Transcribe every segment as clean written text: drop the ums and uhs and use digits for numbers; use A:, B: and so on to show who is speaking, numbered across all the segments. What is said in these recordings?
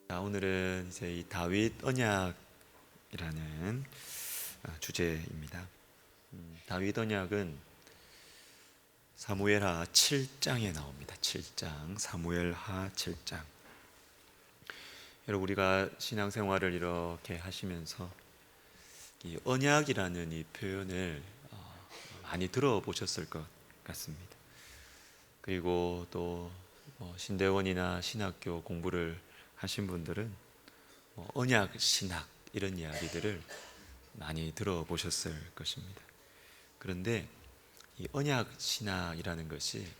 A: 자, 오늘은 이제 이 다윗 언약이라는 주제입니다. 다윗 언약은 사무엘하 7장에 나옵니다. 7장, 사무엘하 7장. 여러분, 우리가 신앙생활을 이렇게 하시면서 이 언약이라는 이 표현을 많이 들어보셨을 것 같습니다. 그리고 또 신대원이나 신학교 공부를 하신 분들은 언약 신학 이런 이야기들을 많이 들어보셨을 것입니다. 그런데 이 언약 신학이라는 것이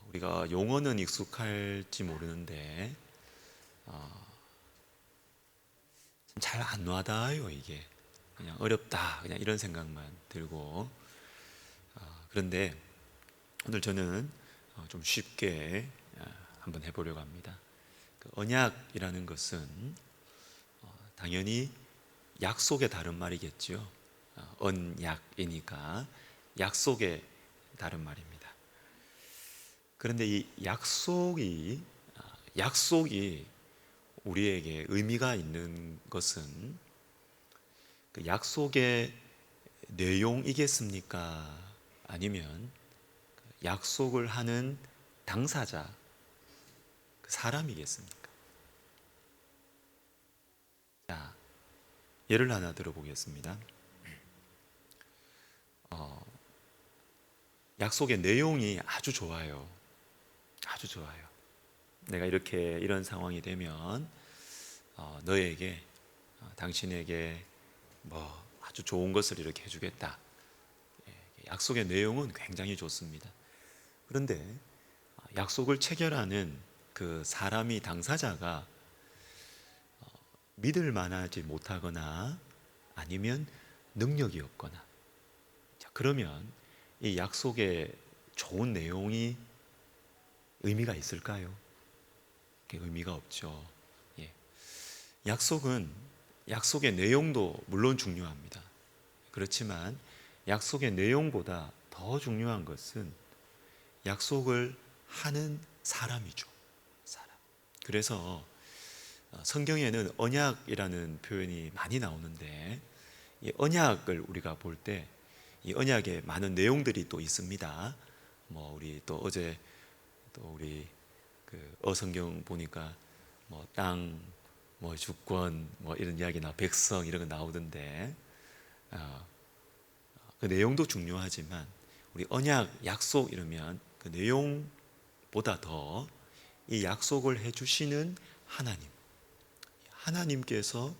A: 우리가 용어는 익숙할지 모르는데 잘 안 와닿아요. 이게 그냥 어렵다 그냥 이런 생각만 들고 그런데 오늘 저는 좀 쉽게 한번 해보려고 합니다. 그 언약이라는 것은 당연히 약속의 다른 말이겠죠. 언약이니까 약속의 다른 말입니다. 그런데 이 약속이 우리에게 의미가 있는 것은 그 약속의 내용이겠습니까? 아니면 약속을 하는 당사자, 그 사람이겠습니까? 자, 예를 하나 들어보겠습니다. 약속의 내용이 아주 좋아요. 아주 좋아요. 내가 이런 상황이 되면 너에게 당신에게 뭐 아주 좋은 것을 이렇게 해주겠다. 약속의 내용은 굉장히 좋습니다. 그런데 약속을 체결하는 그 사람이 당사자가 믿을 만하지 못하거나 아니면 능력이 없거나 자, 그러면 이 약속의 좋은 내용이 의미가 있을까요? 의미가 없죠. 예. 약속의 내용도 물론 중요합니다. 그렇지만 약속의 내용보다 더 중요한 것은 약속을 하는 사람이죠. 사람. 그래서 성경에는 언약이라는 표현이 많이 나오는데 이 언약을 우리가 볼 때 이 언약에 많은 내용들이 또 있습니다. 우리 또 어제 또 우리 그 어성경 보니까 땅, 주권, 이런 이야기나 백성 이런 거 나오던데 그 내용도 중요하지만 우리 언약, 약속 이러면 그 내용보다 더 이 약속을 해주시는 하나님께서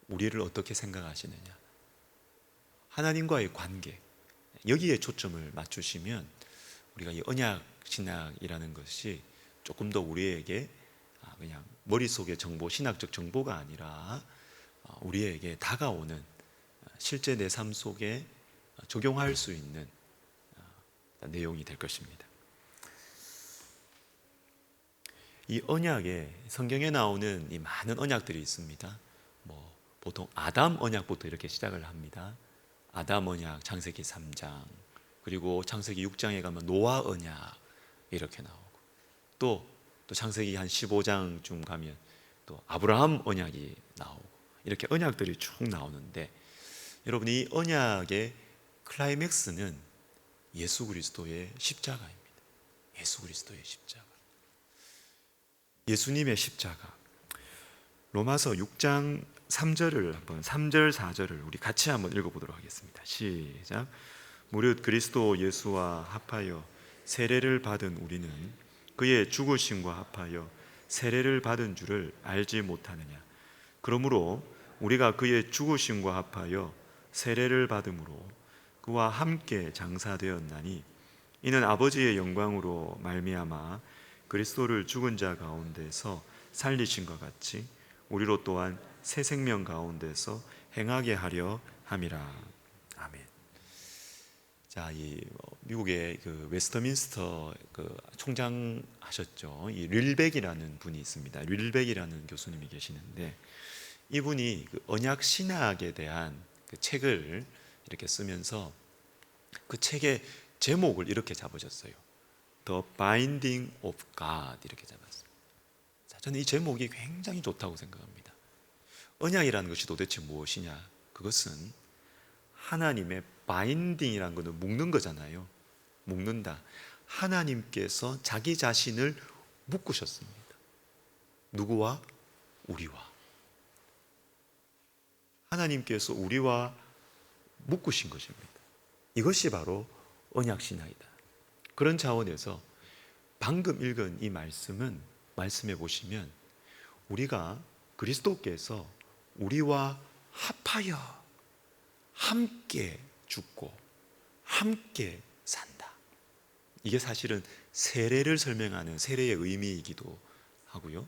A: 우리를 어떻게 생각하시느냐, 하나님과의 관계 여기에 초점을 맞추시면 우리가 이 언약 신학이라는 것이 조금 더 우리에게 그냥 머릿속의 정보, 신학적 정보가 아니라 우리에게 다가오는 실제 내 삶 속에 적용할 수 있는 내용이 될 것입니다. 이 언약에 성경에 나오는 이 많은 언약들이 있습니다. 보통 아담 언약부터 이렇게 시작을 합니다. 아담 언약 창세기 3장, 그리고 창세기 6장에 가면 노아 언약 이렇게 나오고 또 창세기 한 15장쯤 가면 또 아브라함 언약이 나오고 이렇게 언약들이 쭉 나오는데 여러분 이 언약의 클라이맥스는 예수 그리스도의 십자가입니다. 예수 그리스도의 십자가. 예수님의 십자가. 로마서 6장 3절을 한번 3절 4절을 우리 같이 한번 읽어보도록 하겠습니다. 시작. 무릇 그리스도 예수와 합하여 세례를 받은 우리는 그의 죽으심과 합하여 세례를 받은 줄을 알지 못하느냐. 그러므로 우리가 그의 죽으심과 합하여 세례를 받음으로 그와 함께 장사되었나니 이는 아버지의 영광으로 말미암아 그리스도를 죽은 자 가운데서 살리신 것 같이 우리로 또한 새 생명 가운데서 행하게 하려 함이라. 아멘. 자, 이 미국의 그 웨스터민스터 그 총장 하셨죠. 이 릴백이라는 분이 있습니다. 릴백이라는 교수님이 계시는데 이분이 그 언약 신학에 대한 그 책을 이렇게 쓰면서 그 책의 제목을 이렇게 잡으셨어요. The Binding of God 이렇게 잡았어요. 자, 저는 이 제목이 굉장히 좋다고 생각합니다. 언약이라는 것이 도대체 무엇이냐? 그것은 하나님의 바인딩이라는 것은 묶는 거잖아요. 묶는다. 하나님께서 자기 자신을 묶으셨습니다. 누구와? 우리와. 하나님께서 우리와 묶으신 것입니다. 이것이 바로 언약신앙이다. 그런 차원에서 방금 읽은 이 말씀해 보시면 우리가 그리스도께서 우리와 합하여 함께 죽고 함께 산다. 이게 사실은 세례를 설명하는 세례의 의미이기도 하고요.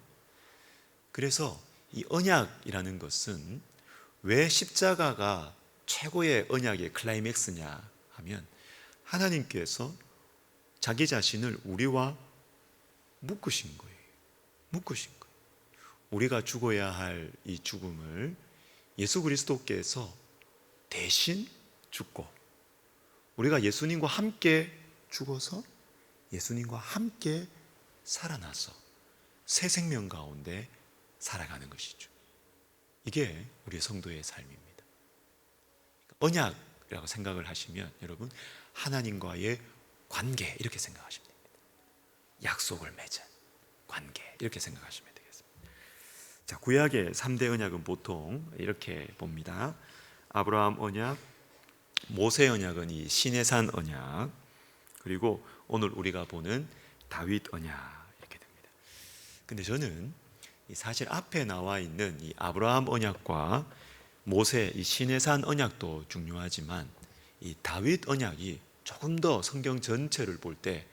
A: 그래서 이 언약이라는 것은 왜 십자가가 최고의 언약의 클라이맥스냐 하면 하나님께서 자기 자신을 우리와 묶으신 거예요. 묶으신 거예요. 우리가 죽어야 할 이 죽음을 예수 그리스도께서 대신 죽고 우리가 예수님과 함께 죽어서 예수님과 함께 살아나서 새 생명 가운데 살아가는 것이죠. 이게 우리 성도의 삶입니다. 언약이라고 생각을 하시면 여러분 하나님과의 관계 이렇게 생각하시면 됩니다. 약속을 맺은 관계 이렇게 생각하시면 되겠습니다. 자, 구약의 3대 언약은 보통 이렇게 봅니다. 아브라함 언약, 모세 언약은 이 시내산 언약, 그리고 오늘 우리가 보는 다윗 언약 이렇게 됩니다. 근데 저는 사실 앞에 나와 있는 이 아브라함 언약과 모세 이 시내산 언약도 중요하지만 이 다윗 언약이 조금 더 성경 전체를 볼 때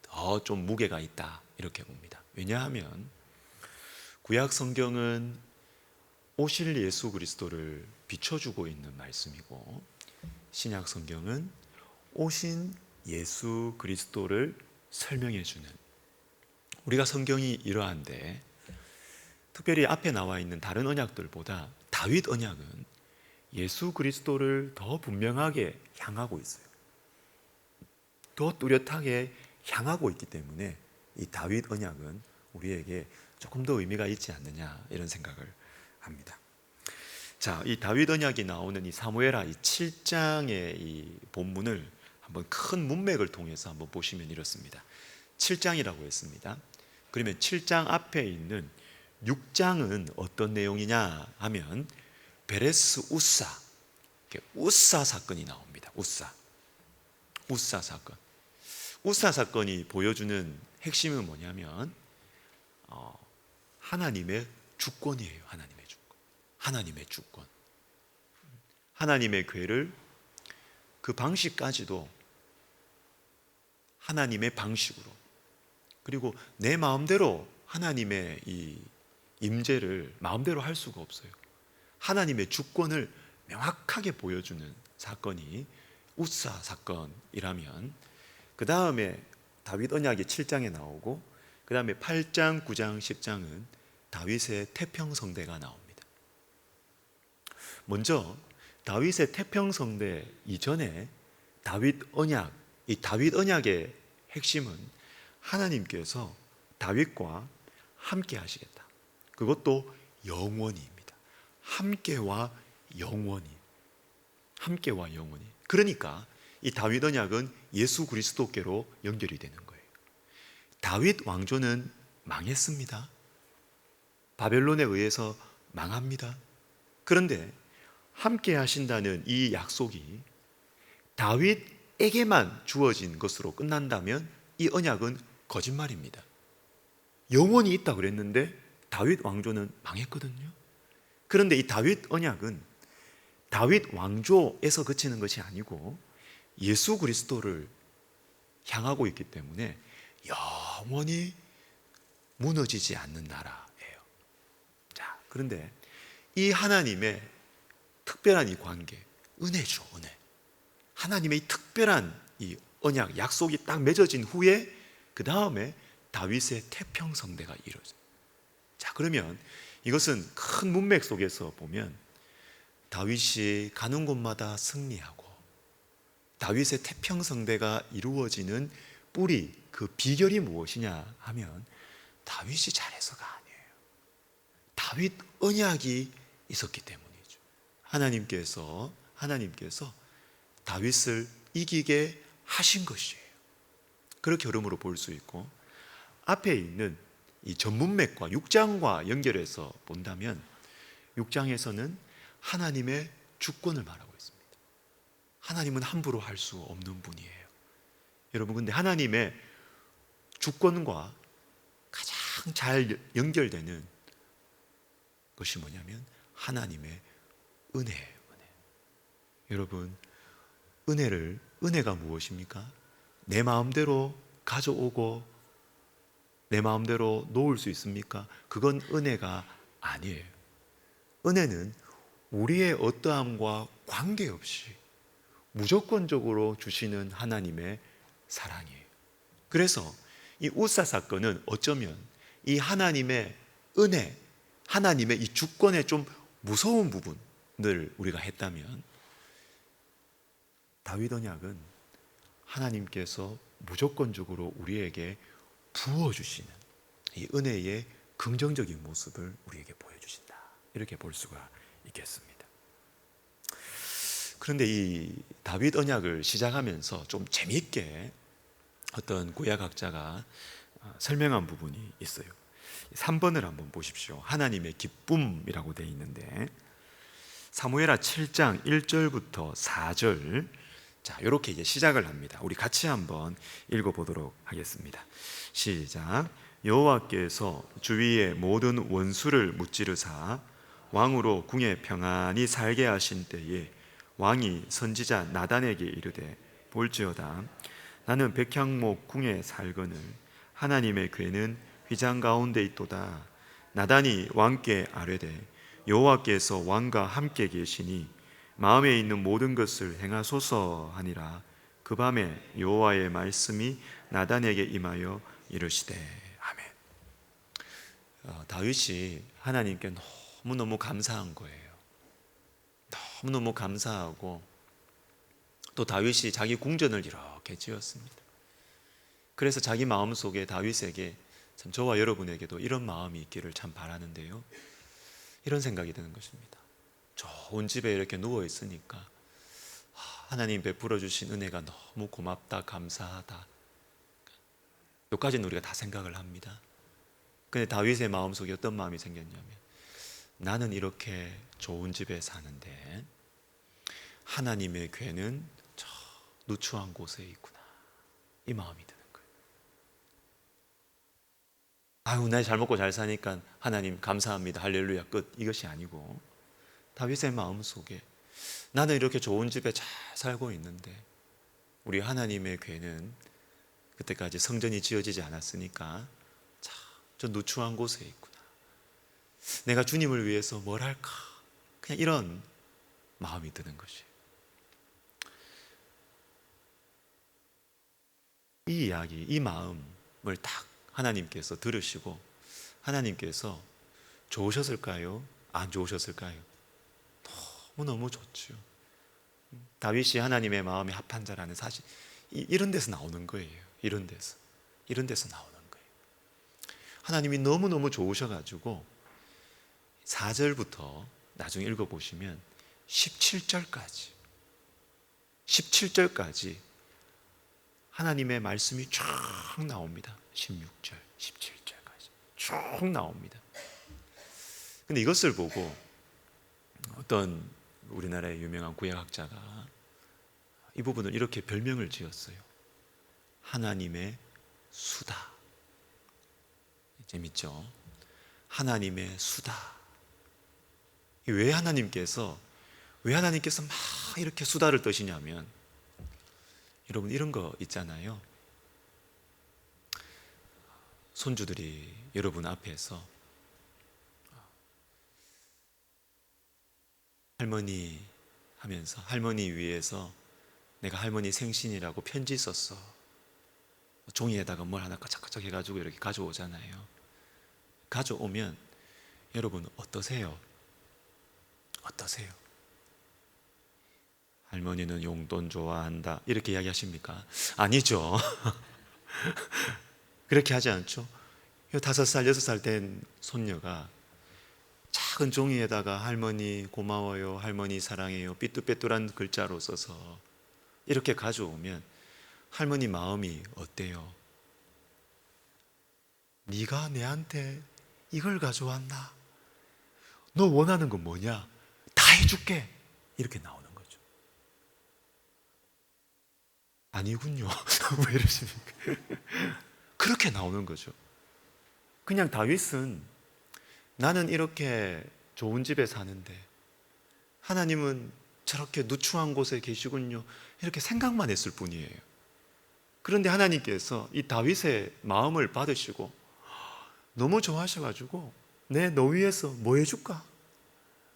A: 더 좀 무게가 있다 이렇게 봅니다. 왜냐하면 구약 성경은 오실 예수 그리스도를 비춰주고 있는 말씀이고 신약 성경은 오신 예수 그리스도를 설명해 주는, 우리가 성경이 이러한데 특별히 앞에 나와 있는 다른 언약들보다 다윗 언약은 예수 그리스도를 더 분명하게 향하고 있어요. 더 뚜렷하게 향하고 있기 때문에 이 다윗 언약은 우리에게 조금 더 의미가 있지 않느냐 이런 생각을 합니다. 자, 이 다윗 언약이 나오는 이 사무엘하 이 7장의 이 본문을 한번 큰 문맥을 통해서 한번 보시면 이렇습니다. 7장이라고 했습니다. 그러면 7장 앞에 있는 6장은 어떤 내용이냐 하면 베레스 우사 사건이 나옵니다. 우사 사건. 우사 사건이 보여주는 핵심은 뭐냐면 하나님의 주권이에요. 하나님의 주권. 하나님의 궤를 그 방식까지도 하나님의 방식으로, 그리고 내 마음대로 하나님의 이 임재를 마음대로 할 수가 없어요. 하나님의 주권을 명확하게 보여주는 사건이 우사 사건이라면 그 다음에 다윗 언약이 7장에 나오고 그 다음에 8장, 9장, 10장은 다윗의 태평성대가 나옵니다. 먼저 다윗의 태평성대 이전에 다윗 언약, 이 다윗 언약의 핵심은 하나님께서 다윗과 함께 하시겠다. 그것도 영원히입니다. 함께와 영원히. 그러니까 이 다윗 언약은 예수 그리스도께로 연결이 되는 거예요. 다윗 왕조는 망했습니다. 바벨론에 의해서 망합니다. 그런데 함께 하신다는 이 약속이 다윗에게만 주어진 것으로 끝난다면 이 언약은 거짓말입니다. 영원히 있다 그랬는데 다윗 왕조는 망했거든요. 그런데 이 다윗 언약은 다윗 왕조에서 그치는 것이 아니고 예수 그리스도를 향하고 있기 때문에 영원히 무너지지 않는 나라예요. 자, 그런데 이 하나님의 특별한 이 관계, 은혜죠, 은혜. 하나님의 이 특별한 이 언약, 약속이 딱 맺어진 후에 그 다음에 다윗의 태평성대가 이루어져요. 자, 그러면 이것은 큰 문맥 속에서 보면 다윗이 가는 곳마다 승리하고 다윗의 태평성대가 이루어지는 뿌리, 그 비결이 무엇이냐 하면 다윗이 잘해서가 아니에요. 다윗 언약이 있었기 때문이죠. 하나님께서 다윗을 이기게 하신 것이에요. 그렇게 흐름으로 볼 수 있고, 앞에 있는 이 전문맥과 6장과 연결해서 본다면 6장에서는 하나님의 주권을 말하고 있습니다. 하나님은 함부로 할 수 없는 분이에요. 여러분, 근데 하나님의 주권과 가장 잘 연결되는 것이 뭐냐면 하나님의 은혜예요. 은혜. 여러분, 은혜가 무엇입니까? 내 마음대로 가져오고 내 마음대로 놓을 수 있습니까? 그건 은혜가 아니에요. 은혜는 우리의 어떠함과 관계없이 무조건적으로 주시는 하나님의 사랑이에요. 그래서 이 우사 사건은 어쩌면 이 하나님의 은혜, 하나님의 이 주권의 좀 무서운 부분을 우리가 했다면, 다윗 언약은 하나님께서 무조건적으로 우리에게 부어주시는 이 은혜의 긍정적인 모습을 우리에게 보여주신다, 이렇게 볼 수가 있겠습니다. 그런데 이 다윗 언약을 시작하면서 좀 재미있게 어떤 구약학자가 설명한 부분이 있어요. 3번을 한번 보십시오. 하나님의 기쁨이라고 되어 있는데, 사무엘하 7장 1절부터 4절, 자, 이렇게 이제 시작을 합니다. 우리 같이 한번 읽어보도록 하겠습니다. 시작. 여호와께서 주위의 모든 원수를 무찌르사 왕으로 궁에 평안히 살게 하신 때에 왕이 선지자 나단에게 이르되, 볼지어다 나는 백향목 궁에 살거늘 하나님의 궤는 휘장 가운데 있도다. 나단이 왕께 아뢰되, 여호와께서 왕과 함께 계시니 마음에 있는 모든 것을 행하소서 하니라. 그 밤에 여호와의 말씀이 나단에게 임하여 이르시되. 아멘. 다윗이 하나님께 너무너무 감사한 거예요. 너무너무 감사하고, 또 다윗이 자기 궁전을 이렇게 지었습니다. 그래서 자기 마음속에 다윗에게, 참 저와 여러분에게도 이런 마음이 있기를 참 바라는데요, 이런 생각이 드는 것입니다. 좋은 집에 이렇게 누워 있으니까 하나님 베풀어 주신 은혜가 너무 고맙다, 감사하다, 여기까지는 우리가 다 생각을 합니다. 근데 다윗의 마음속에 어떤 마음이 생겼냐면, 나는 이렇게 좋은 집에 사는데 하나님의 궤는 저 누추한 곳에 있구나, 이 마음이 드는 거예요. 아유, 나 잘 먹고 잘 사니까 하나님 감사합니다, 할렐루야, 끝, 이것이 아니고, 다윗의 마음속에 나는 이렇게 좋은 집에 잘 살고 있는데 우리 하나님의 궤는 그때까지 성전이 지어지지 않았으니까 참 저 누추한 곳에 있구나, 내가 주님을 위해서 뭘 할까, 그냥 이런 마음이 드는 것이에요. 이 이야기, 이 마음을 딱 하나님께서 들으시고, 하나님께서 좋으셨을까요? 안 좋으셨을까요? 너무너무 좋죠. 다윗이 하나님의 마음에 합한 자라는 사실, 이런 데서 나오는 거예요. 이런 데서 나오는 거예요. 하나님이 너무너무 좋으셔가지고 4절부터 나중에 읽어보시면 17절까지 하나님의 말씀이 쫙 나옵니다. 16절, 17절까지 쭉 나옵니다. 근데 이것을 보고 어떤 우리나라의 유명한 구약학자가 이 부분을 이렇게 별명을 지었어요. 하나님의 수다. 재밌죠? 하나님의 수다. 왜 하나님께서 막 이렇게 수다를 떠시냐면, 여러분 이런 거 있잖아요. 손주들이 여러분 앞에서 할머니 하면서, 할머니 위해서 내가 할머니 생신이라고 편지 썼어, 종이에다가 뭘 하나 까짝까짝 해가지고 이렇게 가져오잖아요. 가져오면 여러분 어떠세요? 할머니는 용돈 좋아한다, 이렇게 이야기하십니까? 아니죠. 그렇게 하지 않죠. 이 5살, 6살 된 손녀가 작은 종이에다가 할머니 고마워요, 할머니 사랑해요 삐뚤빼뚤한 글자로 써서 이렇게 가져오면 할머니 마음이 어때요? 네가 내한테 이걸 가져왔나? 너 원하는 건 뭐냐? 다 해줄게. 이렇게 나오는 거죠. 아니군요. 왜 이러십니까? 그렇게 나오는 거죠. 그냥 다윗은 나는 이렇게 좋은 집에 사는데 하나님은 저렇게 누추한 곳에 계시군요, 이렇게 생각만 했을 뿐이에요. 그런데 하나님께서 이 다윗의 마음을 받으시고 너무 좋아하셔가지고 내 너 위해서 뭐 해줄까?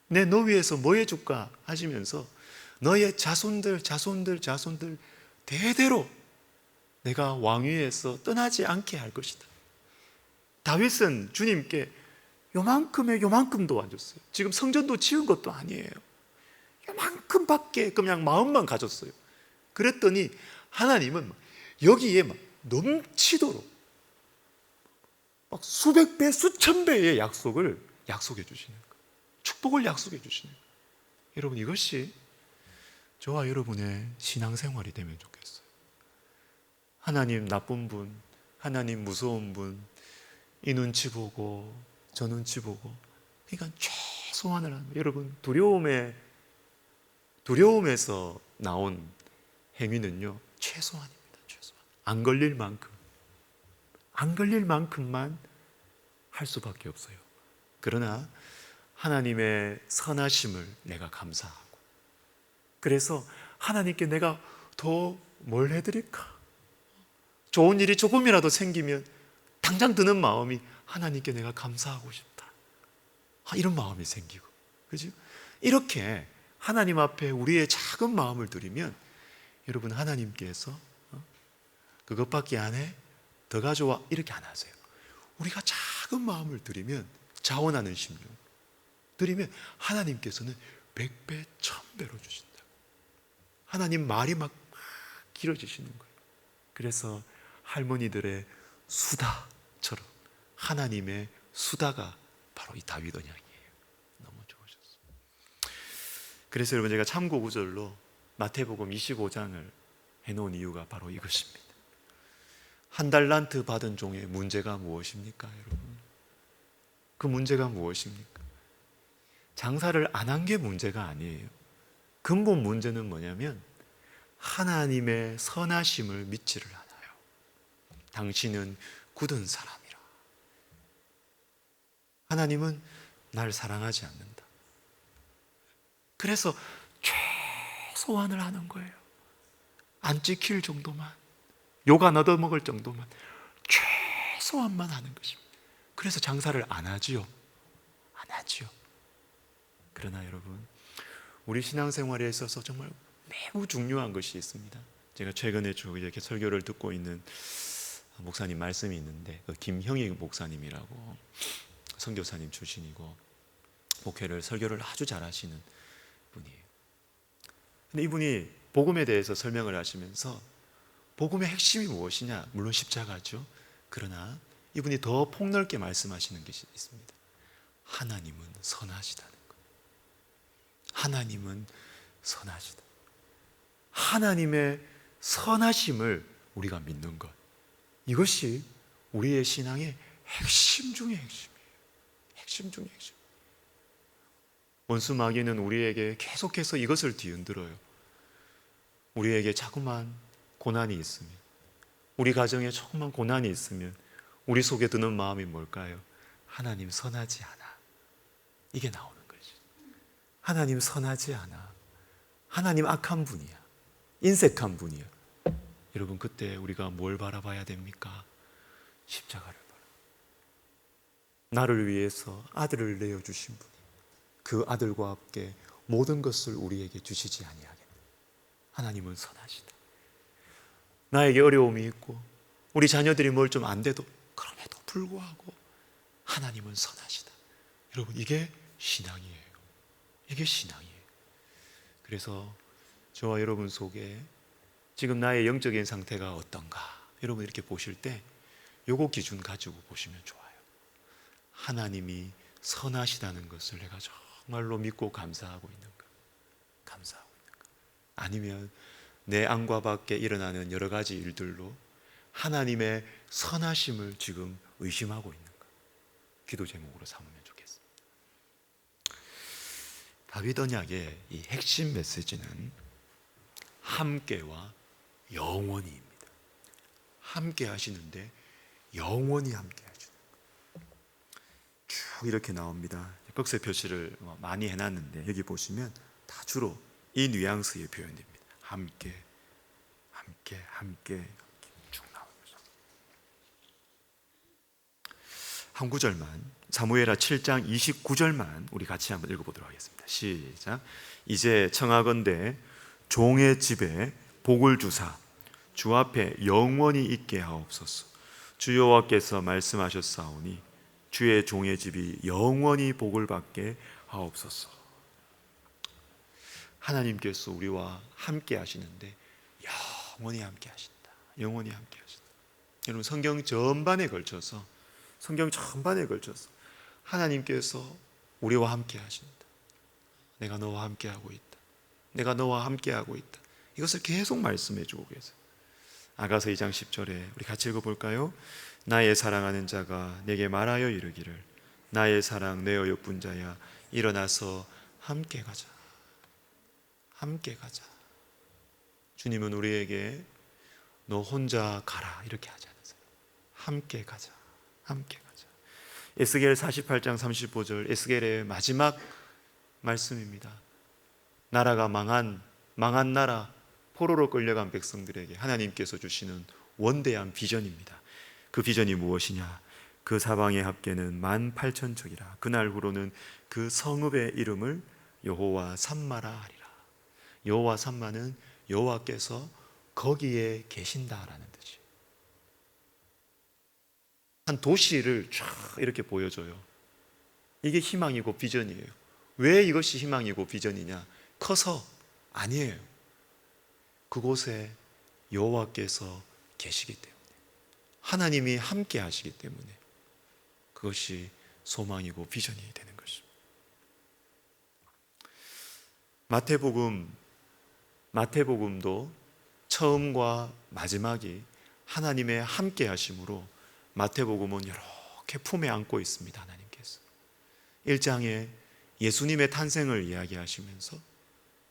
A: 내 너 위해서 뭐 해줄까? 하시면서 너의 자손들 대대로 내가 왕위에서 떠나지 않게 할 것이다. 다윗은 주님께 요만큼도 안 줬어요. 지금 성전도 지은 것도 아니에요. 요만큼밖에 그냥 마음만 가졌어요. 그랬더니 하나님은 여기에 막 넘치도록 막 수백 배, 수천 배의 약속을 약속해 주시는 거예요. 축복을 약속해 주시는 거예요. 여러분, 이것이 저와 여러분의 신앙생활이 되면 좋겠어요. 하나님 나쁜 분, 하나님 무서운 분, 이 눈치 보고 저 눈치 보고, 그러니까 최소한을 하는 거예요. 여러분, 두려움에서 나온 행위는요 최소한입니다. 최소한. 안 걸릴 만큼만 할 수밖에 없어요. 그러나 하나님의 선하심을 내가 감사하고, 그래서 하나님께 내가 더 뭘 해드릴까? 좋은 일이 조금이라도 생기면 당장 드는 마음이 하나님께 내가 감사하고 싶다, 이런 마음이 생기고, 그죠? 이렇게 하나님 앞에 우리의 작은 마음을 드리면 여러분, 하나님께서 그것밖에 안 해? 더 가져와? 이렇게 안 하세요. 우리가 작은 마음을 드리면, 자원하는 심령 드리면 하나님께서는 100배, 1000배로 주신다. 하나님 말이 막 길어지시는 거예요. 그래서 할머니들의 수다처럼 하나님의 수다가 바로 이 다윗 언약이에요. 너무 좋으셨어요. 그래서 여러분, 제가 참고 구절로 마태복음 25장을 해놓은 이유가 바로 이것입니다. 한 달란트 받은 종의 문제가 무엇입니까, 여러분? 그 문제가 무엇입니까? 장사를 안 한 게 문제가 아니에요. 근본 문제는 뭐냐면 하나님의 선하심을 믿지를 않아요. 당신은 굳은 사람이라. 하나님은 날 사랑하지 않는다. 그래서 최소한을 하는 거예요. 안 찍힐 정도만, 욕 안 얻어먹을 정도만, 최소한만 하는 것입니다. 그래서 장사를 안 하지요. 안 하지요. 그러나 여러분, 우리 신앙생활에 있어서 정말 매우 중요한 것이 있습니다. 제가 최근에 쭉 이렇게 설교를 듣고 있는 목사님 말씀이 있는데, 김형희 목사님이라고 선교사님 출신이고 목회를, 설교를 아주 잘하시는 분이에요. 근데 이분이 복음에 대해서 설명을 하시면서 복음의 핵심이 무엇이냐? 물론 십자가죠. 그러나 이분이 더 폭넓게 말씀하시는 것이 있습니다. 하나님은 선하시다는 것. 하나님은 선하시다. 하나님의 선하심을 우리가 믿는 것, 이것이 우리의 신앙의 핵심 중의 핵심이에요. 핵심 중의 핵심. 원수 마귀는 우리에게 계속해서 이것을 뒤흔들어요. 우리에게 자꾸만 고난이 있으면, 우리 가정에 조금만 고난이 있으면 우리 속에 드는 마음이 뭘까요? 하나님 선하지 않아. 이게 나오는 거죠. 하나님 선하지 않아. 하나님 악한 분이야. 인색한 분이야. 여러분, 그때 우리가 뭘 바라봐야 됩니까? 십자가를 바라. 나를 위해서 아들을 내어주신 분이 그 아들과 함께 모든 것을 우리에게 주시지 아니하겠다. 하나님은 선하시다. 나에게 어려움이 있고 우리 자녀들이 뭘 좀 안 돼도, 그럼에도 불구하고 하나님은 선하시다. 여러분, 이게 신앙이에요. 이게 신앙이에요. 그래서 저와 여러분 속에 지금 나의 영적인 상태가 어떤가, 여러분 이렇게 보실 때 요거 기준 가지고 보시면 좋아요. 하나님이 선하시다는 것을 내가 정말로 믿고 감사하고 있는가? 감사하고 있는가? 아니면 내 안과 밖에 일어나는 여러 가지 일들로 하나님의 선하심을 지금 의심하고 있는가? 기도 제목으로 삼으면 좋겠습니다. 다윗 언약의 이 핵심 메시지는 함께와 영원히입니다. 함께 하시는데 영원히 함께 하시는 쭉 이렇게 나옵니다. 꺽쇠 표시를 많이 해놨는데 여기 보시면 다 주로 이 뉘앙스의 표현입니다. 함께, 함께, 함께 쭉 나옵니다. 한 구절만, 사무엘하 7장 29절만 우리 같이 한번 읽어보도록 하겠습니다. 시작. 이제 청하건대 종의 집에 복을 주사 주 앞에 영원히 있게 하옵소서. 주 여호와께서 말씀하셨사오니 주의 종의 집이 영원히 복을 받게 하옵소서. 하나님께서 우리와 함께 하시는데 영원히 함께 하신다. 영원히 함께 하신다. 여러분, 성경 전반에 걸쳐서 하나님께서 우리와 함께 하신다. 내가 너와 함께 하고 있다. 내가 너와 함께 하고 있다. 이것을 계속 말씀해 주고 계세요. 아가서 2장 10절에 우리 같이 읽어볼까요? 나의 사랑하는 자가 내게 말하여 이르기를 나의 사랑 내 어여쁜 자야 일어나서 함께 가자. 함께 가자. 주님은 우리에게 너 혼자 가라 이렇게 하지 않으세요. 함께 가자. 함께 가자. 에스겔 48장 35절 에스겔의 마지막 말씀입니다. 나라가 망한 나라, 포로로 끌려간 백성들에게 하나님께서 주시는 원대한 비전입니다. 그 비전이 무엇이냐? 그 사방의 합계는 18,000척이라. 그날 후로는 그 성읍의 이름을 여호와 삼마라 하리라. 여호와 삼마는 여호와께서 거기에 계신다라는 뜻이에요. 한 도시를 쫙 이렇게 보여줘요. 이게 희망이고 비전이에요. 왜 이것이 희망이고 비전이냐? 커서 아니에요. 그곳에 여호와께서 계시기 때문에, 하나님이 함께 하시기 때문에 그것이 소망이고 비전이 되는 것입니다. 마태복음도 처음과 마지막이 하나님의 함께 하심으로 마태복음은 이렇게 품에 안고 있습니다. 하나님께서 1장에 예수님의 탄생을 이야기하시면서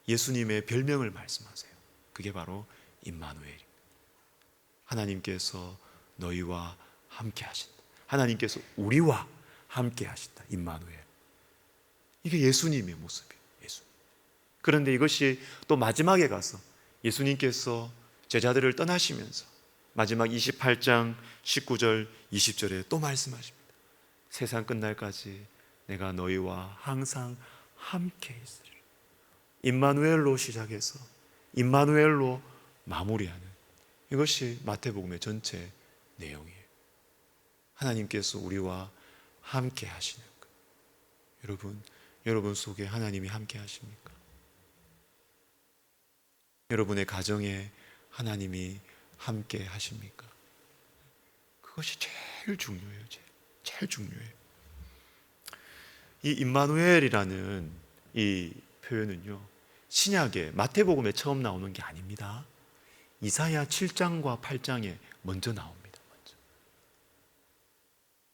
A: 예수님의 별명을 말씀하세요. 그게 바로 임마누엘입니다. 하나님께서 너희와 함께 하신다. 하나님께서 우리와 함께 하신다. 임마누엘. 이게 예수님의 모습이에요. 예수님. 그런데 이것이 또 마지막에 가서 예수님께서 제자들을 떠나시면서 마지막 28장 19절 20절에 또 말씀하십니다. 세상 끝날까지 내가 너희와 항상 함께 있으리라. 임마누엘로 시작해서 임마누엘로 마무리하는 이것이 마태복음의 전체 내용이에요. 하나님께서 우리와 함께 하시는 것. 여러분 속에 하나님이 함께 하십니까? 여러분의 가정에 하나님이 함께 하십니까? 그것이 제일 중요해요. 제일 중요해요. 이 임마누엘이라는 이 표현은요, 신약에 마태복음에 처음 나오는 게 아닙니다. 이사야 7장과 8장에 먼저 나옵니다.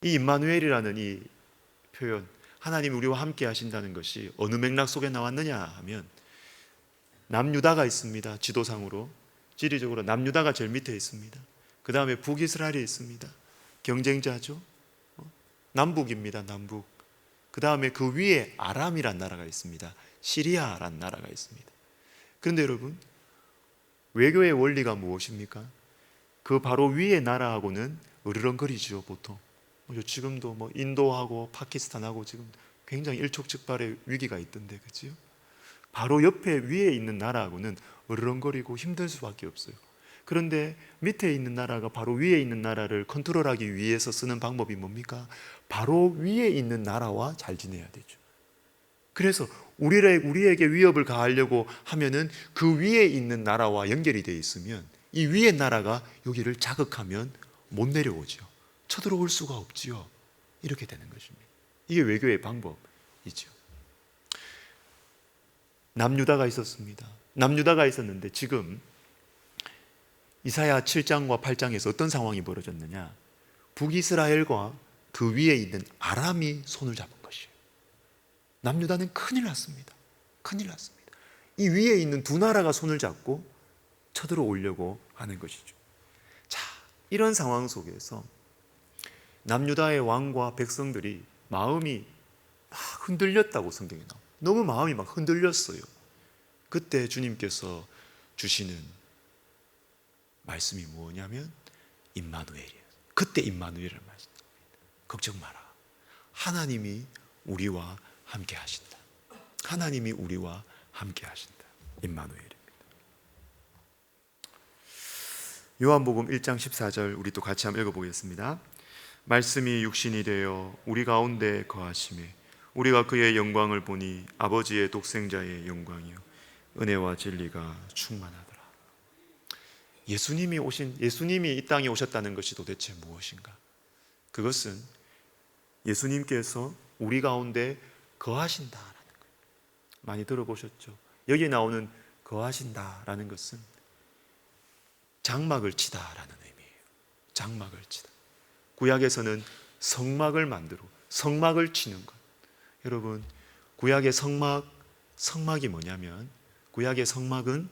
A: 이 임마누엘이라는 이 표현, 하나님이 우리와 함께 하신다는 것이 어느 맥락 속에 나왔느냐 하면 남유다가 있습니다. 지도상으로, 지리적으로 남유다가 제일 밑에 있습니다. 그 다음에 북이스라엘이 있습니다. 경쟁자죠. 남북입니다. 남북. 그 다음에 그 위에 아람이란 나라가 있습니다. 시리아란 나라가 있습니다. 그런데 여러분, 외교의 원리가 무엇입니까? 그 바로 위에 나라하고는 으르렁거리죠. 보통 지금도 인도하고 파키스탄하고 지금 굉장히 일촉즉발의 위기가 있던데, 그렇죠? 바로 옆에 위에 있는 나라하고는 으르렁거리고 힘들 수밖에 없어요. 그런데 밑에 있는 나라가 바로 위에 있는 나라를 컨트롤하기 위해서 쓰는 방법이 뭡니까? 바로 위에 있는 나라와 잘 지내야 되죠. 그래서 우리에게 위협을 가하려고 하면은 그 위에 있는 나라와 연결이 되어 있으면 이 위에 나라가 여기를 자극하면 못 내려오죠. 쳐들어올 수가 없지요. 이렇게 되는 것입니다. 이게 외교의 방법이죠. 남유다가 있었습니다. 남유다가 있었는데 지금 이사야 7장과 8장에서 어떤 상황이 벌어졌느냐? 북이스라엘과 그 위에 있는 아람이 손을 잡은 것이에요. 남유다는 큰일 났습니다. 큰일 났습니다. 이 위에 있는 두 나라가 손을 잡고 쳐들어오려고 하는 것이죠. 자, 이런 상황 속에서 남유다의 왕과 백성들이 마음이 막 흔들렸다고 성경에 나옵니다. 너무 마음이 막 흔들렸어요. 그때 주님께서 주시는 말씀이 뭐냐면 임마누엘이에요. 그때 임마누엘을 말씀합니다. 걱정 마라. 하나님이 우리와 함께 하신다. 하나님이 우리와 함께 하신다. 임마누엘입니다. 요한복음 1장 14절 우리 또 같이 한번 읽어보겠습니다. 말씀이 육신이 되어 우리 가운데 거하심에 우리가 그의 영광을 보니 아버지의 독생자의 영광이요 은혜와 진리가 충만하더라. 예수님이 이 땅에 오셨다는 것이 도대체 무엇인가? 그것은 예수님께서 우리 가운데 거하신다라는 거예요. 많이 들어보셨죠? 여기 나오는 거하신다라는 것은 장막을 치다라는 의미예요. 장막을 치다. 구약에서는 성막을 만들고 성막을 치는 것. 여러분, 구약의 성막이 뭐냐면 구약의 성막은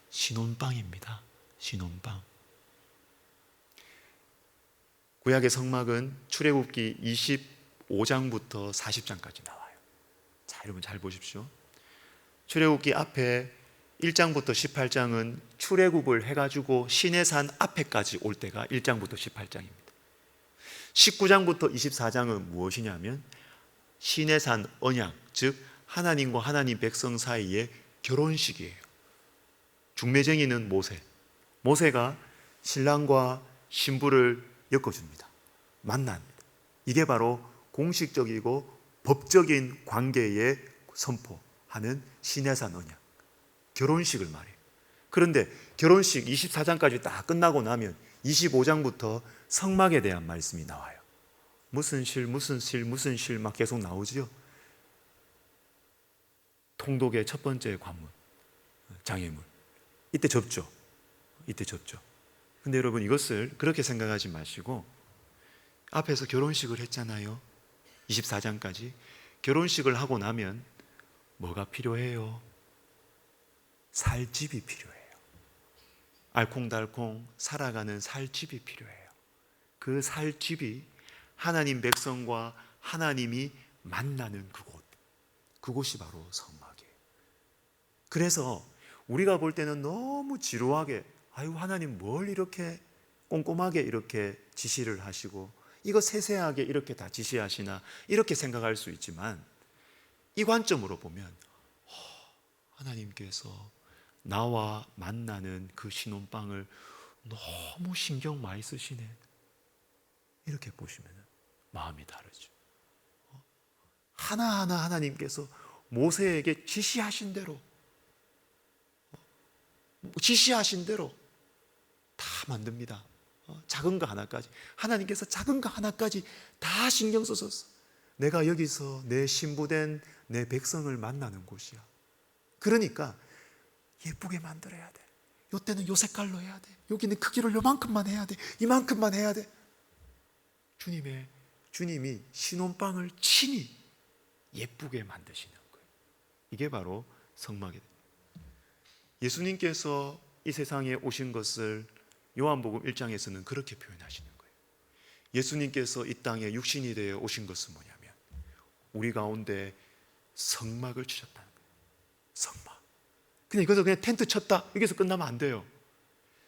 A: 신혼방입니다. 신혼방. 구약의 성막은 출애굽기 25장부터 40장까지 나와요. 자, 여러분 잘 보십시오. 출애굽기 앞에 1장부터 18장은 출애굽을 해가지고 시내산 앞에까지 올 때가 1장부터 18장입니다. 19장부터 24장은 무엇이냐면 시내산 언약, 즉 하나님과 하나님 백성 사이의 결혼식이에요. 중매쟁이는 모세가 신랑과 신부를 엮어줍니다. 만납니다. 이게 바로 공식적이고 법적인 관계의 선포하는 시내산 언약, 결혼식을 말해요. 그런데 결혼식 24장까지 다 끝나고 나면 25장부터 성막에 대한 말씀이 나와요. 무슨 실 막 계속 나오죠. 통독의 첫 번째 관문, 장애물. 이때 접죠. 근데 여러분 이것을 그렇게 생각하지 마시고 앞에서 결혼식을 했잖아요. 24장까지. 결혼식을 하고 나면 뭐가 필요해요? 살집이 필요해요. 알콩달콩 살아가는 살집이 필요해요. 그 살집이 하나님 백성과 하나님이 만나는 그곳이 바로 성막이에요. 그래서 우리가 볼 때는 너무 지루하게 아유 하나님 뭘 이렇게 꼼꼼하게 이렇게 지시를 하시고 이거 세세하게 이렇게 다 지시하시나 이렇게 생각할 수 있지만 이 관점으로 보면 하나님께서 나와 만나는 그 신혼방을 너무 신경 많이 쓰시네. 이렇게 보시면 마음이 다르죠. 하나하나 하나님께서 모세에게 지시하신 대로 다 만듭니다. 작은 거 하나까지. 하나님께서 작은 거 하나까지 다 신경 써서 내가 여기서 내 신부된 내 백성을 만나는 곳이야. 그러니까 예쁘게 만들어야 돼. 요때는 요 색깔로 해야 돼. 여기는 크기를 요만큼만 해야 돼. 이만큼만 해야 돼. 주님이 신혼방을 친히 예쁘게 만드시는 거예요. 이게 바로 성막이에요. 예수님께서 이 세상에 오신 것을 요한복음 1장에서는 그렇게 표현하시는 거예요. 예수님께서 이 땅에 육신이 되어 오신 것은 뭐냐면 우리 가운데 성막을 치셨다는 거예요. 성막. 그냥 이것을 그냥 텐트 쳤다 여기서 끝나면 안 돼요.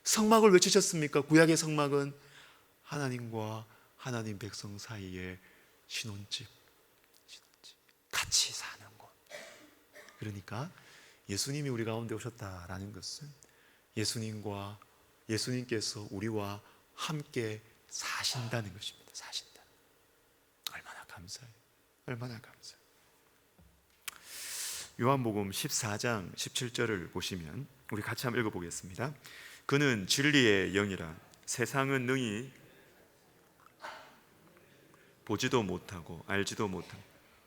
A: 성막을 왜 치셨습니까? 구약의 성막은 하나님과 하나님 백성 사이의 신혼집 같이 사는 곳. 그러니까 예수님이 우리 가운데 오셨다라는 것은 예수님께서 우리와 함께 사신다는 것입니다. 사신다. 얼마나 감사해요. 얼마나 감사해요. 요한복음 14장 17절을 보시면 우리 같이 한번 읽어보겠습니다. 그는 진리의 영이라 세상은 능히 보지도 못하고 알지도 못하고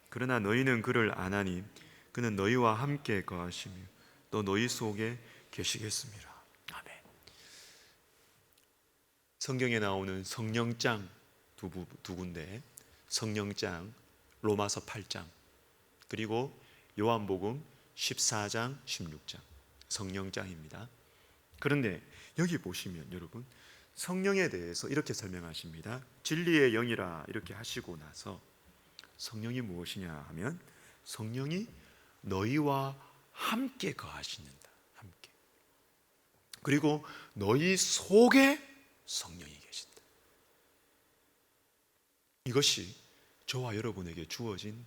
A: 그러나 너희는 그를 아나니 그는 너희와 함께 거하시며 또 너희 속에 계시겠습니다. 아멘. 성경에 나오는 성령장 두 군데, 성령장 로마서 8장 그리고 요한복음 14장 16장 성령장입니다. 그런데 여기 보시면 여러분 성령에 대해서 이렇게 설명하십니다. 진리의 영이라 이렇게 하시고 나서 성령이 무엇이냐 하면 성령이 너희와 함께 거하시는다. 함께. 그리고 너희 속에 성령이 계신다. 이것이 저와 여러분에게 주어진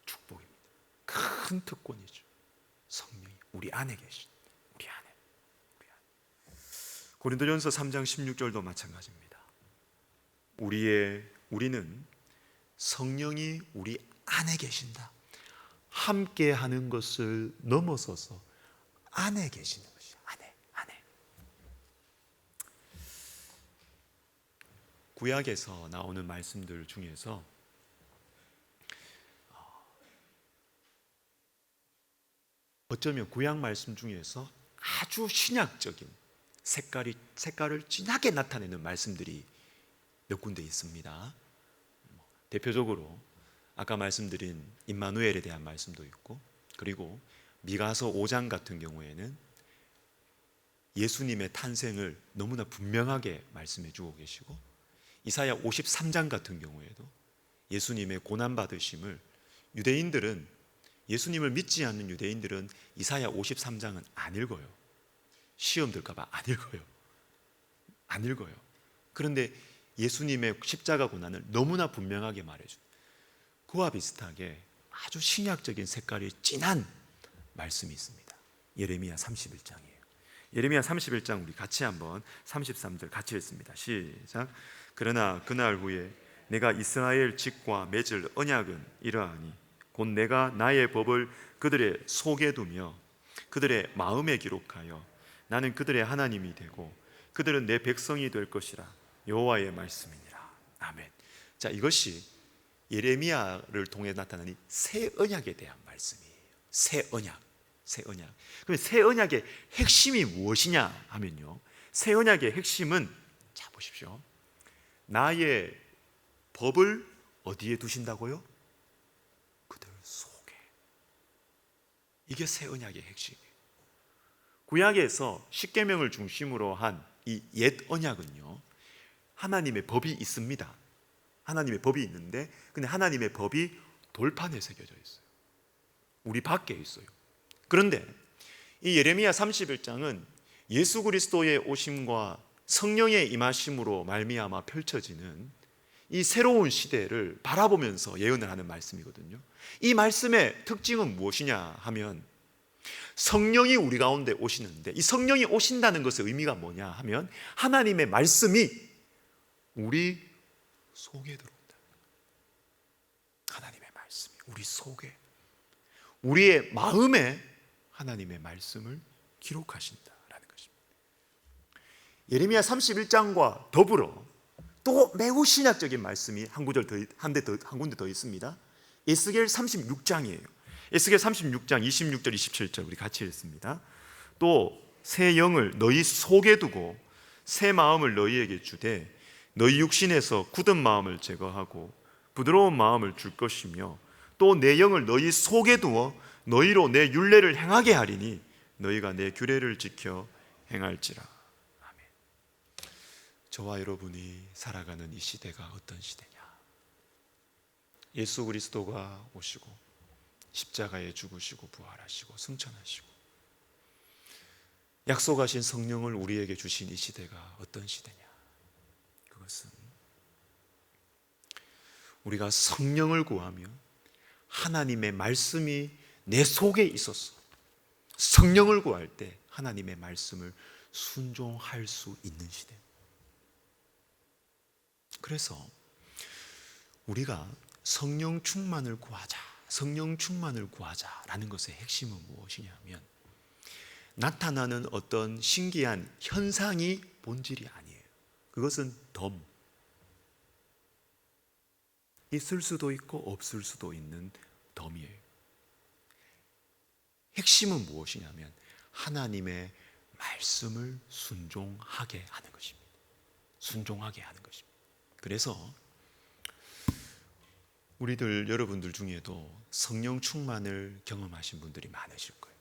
A: 축복입니다. 큰 특권이죠. 성령이 우리 안에 계신, 우리 안에. 고린도전서 3장 16절도 마찬가지입니다. 우리는 성령이 우리 안에 계신다. 함께 하는 것을 넘어서서 안에 계시는 것이 안에. 구약에서 나오는 말씀들 중에서 어쩌면 구약 말씀 중에서 아주 신약적인 색깔을 진하게 나타내는 말씀들이 몇 군데 있습니다. 대표적으로 아까 말씀드린 임마누엘에 대한 말씀도 있고, 그리고 미가서 5장 같은 경우에는 예수님의 탄생을 너무나 분명하게 말씀해 주고 계시고, 이사야 53장 같은 경우에도 예수님의 고난받으심을 예수님을 믿지 않는 유대인들은 이사야 53장은 안 읽어요. 시험 들까 봐 안 읽어요. 그런데 예수님의 십자가 고난을 너무나 분명하게 말해준, 그와 비슷하게 아주 신약적인 색깔이 진한 말씀이 있습니다. 예레미야 31장이에요. 예레미야 31장 우리 같이 한번 33절 같이 읽습니다. 시작. 그러나 그날 후에 내가 이스라엘 집과 맺을 언약은 이러하니 곧 내가 나의 법을 그들의 속에 두며 그들의 마음에 기록하여 나는 그들의 하나님이 되고 그들은 내 백성이 될 것이라 여호와의 말씀이니라. 아멘. 자, 이것이 예레미야를 통해 나타나는 새 언약에 대한 말씀이에요. 새 언약. 그럼 새 언약의 핵심이 무엇이냐 하면요, 새 언약의 핵심은, 자 보십시오, 나의 법을 어디에 두신다고요? 그들 속에. 이게 새 언약의 핵심이에요. 구약에서 십계명을 중심으로 한 이 옛 언약은요, 하나님의 법이 있습니다. 하나님의 법이 있는데, 근데 하나님의 법이 돌판에 새겨져 있어요. 우리 밖에 있어요. 그런데 이 예레미야 31장은 예수 그리스도의 오심과 성령의 임하심으로 말미암아 펼쳐지는 이 새로운 시대를 바라보면서 예언을 하는 말씀이거든요. 이 말씀의 특징은 무엇이냐 하면 성령이 우리 가운데 오시는데, 이 성령이 오신다는 것의 의미가 뭐냐 하면 하나님의 말씀이 우리 속에 들어온다. 하나님의 말씀이 우리 속에, 우리의 마음에 하나님의 말씀을 기록하신다라는 것입니다. 예레미야 31장과 더불어 또 매우 신약적인 말씀이 한 군데 더 있습니다. 에스겔 36장이에요. 에스겔 36장 26절 27절 우리 같이 읽습니다. 또 새 영을 너희 속에 두고 새 마음을 너희에게 주되 너희 육신에서 굳은 마음을 제거하고 부드러운 마음을 줄 것이며 또 내 영을 너희 속에 두어 너희로 내 율례를 행하게 하리니 너희가 내 규례를 지켜 행할지라. 아멘. 저와 여러분이 살아가는 이 시대가 어떤 시대냐? 예수 그리스도가 오시고 십자가에 죽으시고 부활하시고 승천하시고 약속하신 성령을 우리에게 주신 이 시대가 어떤 시대냐? 그것은 우리가 성령을 구하며 하나님의 말씀이 내 속에 있어서 성령을 구할 때 하나님의 말씀을 순종할 수 있는 시대. 그래서 우리가 성령 충만을 구하자라는 것의 핵심은 무엇이냐면 나타나는 어떤 신기한 현상이 본질이 아니에요. 그것은 있을 수도 있고 없을 수도 있는 덤이에요. 핵심은 무엇이냐면 하나님의 말씀을 순종하게 하는 것입니다. 순종하게 하는 것입니다. 그래서 우리들 여러분들 중에도 성령 충만을 경험하신 분들이 많으실 거예요.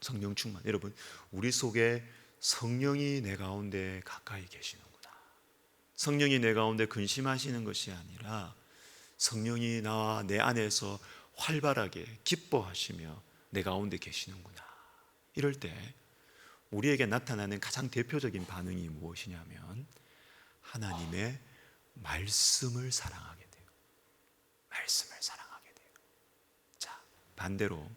A: 성령 충만. 여러분, 우리 속에 성령이 내 가운데 가까이 계시는구나. 성령이 내 가운데 근심하시는 것이 아니라 성령이 나와 내 안에서 활발하게 기뻐하시며 내 가운데 계시는구나. 이럴 때 우리에게 나타나는 가장 대표적인 반응이 무엇이냐면 하나님의 말씀을 사랑하게 돼요. 말씀을 사랑하게 돼요. 자, 반대로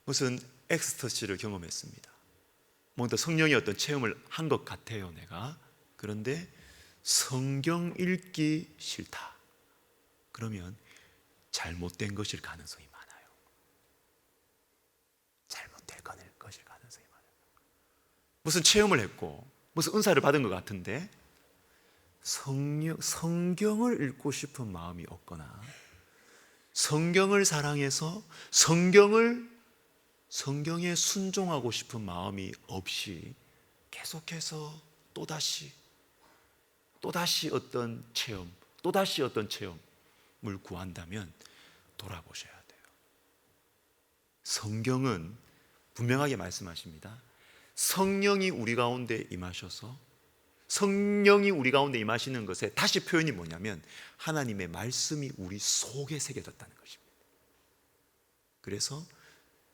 A: 무슨 엑스터시를 경험했습니다. 뭔가 성령의 어떤 체험을 한 것 같아요, 내가. 그런데 성경 읽기 싫다. 그러면 잘못된 것일 가능성이 많아요. 잘못될 것일 가능성이 많아요. 무슨 체험을 했고 무슨 은사를 받은 것 같은데 성경을 읽고 싶은 마음이 없거나 성경을 사랑해서 성경에 순종하고 싶은 마음이 없이 계속해서 또다시 어떤 체험, 또다시 어떤 체험을 구한다면 돌아보셔야 돼요. 성경은 분명하게 말씀하십니다. 성령이 우리 가운데 임하셔서 성령이 우리 가운데 임하시는 것에 다시 표현이 뭐냐면 하나님의 말씀이 우리 속에 새겨졌다는 것입니다. 그래서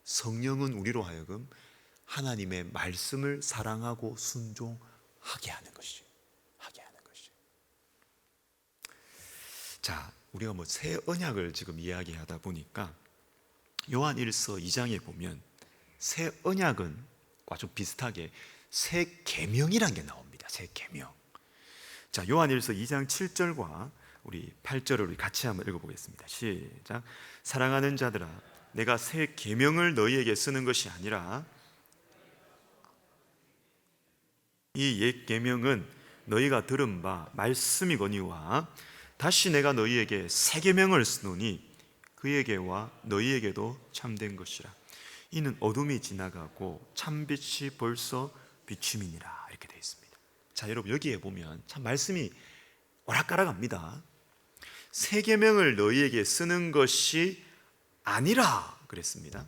A: 성령은 우리로 하여금 하나님의 말씀을 사랑하고 순종하게 하는 것이죠. 하게 하는 것이죠. 자, 우리가 새 언약을 지금 이야기하다 보니까 요한 1서 2장에 보면 새 언약은과 좀 비슷하게 새 계명이라는 게 나옵니다. 새 계명. 자, 요한 1서 2장 7절과 우리 8절을 우리 같이 한번 읽어보겠습니다. 시작. 사랑하는 자들아, 내가 새 계명을 너희에게 쓰는 것이 아니라 이 옛 계명은 너희가 들은 바 말씀이거니와 다시 내가 너희에게 새 계명을 쓰노니 그에게와 너희에게도 참된 것이라. 이는 어둠이 지나가고 참빛이 벌써 비춤이니라. 이렇게 되어 있습니다. 자, 여러분 여기에 보면 참 말씀이 오락가락합니다. 새 계명을 너희에게 쓰는 것이 아니라 그랬습니다.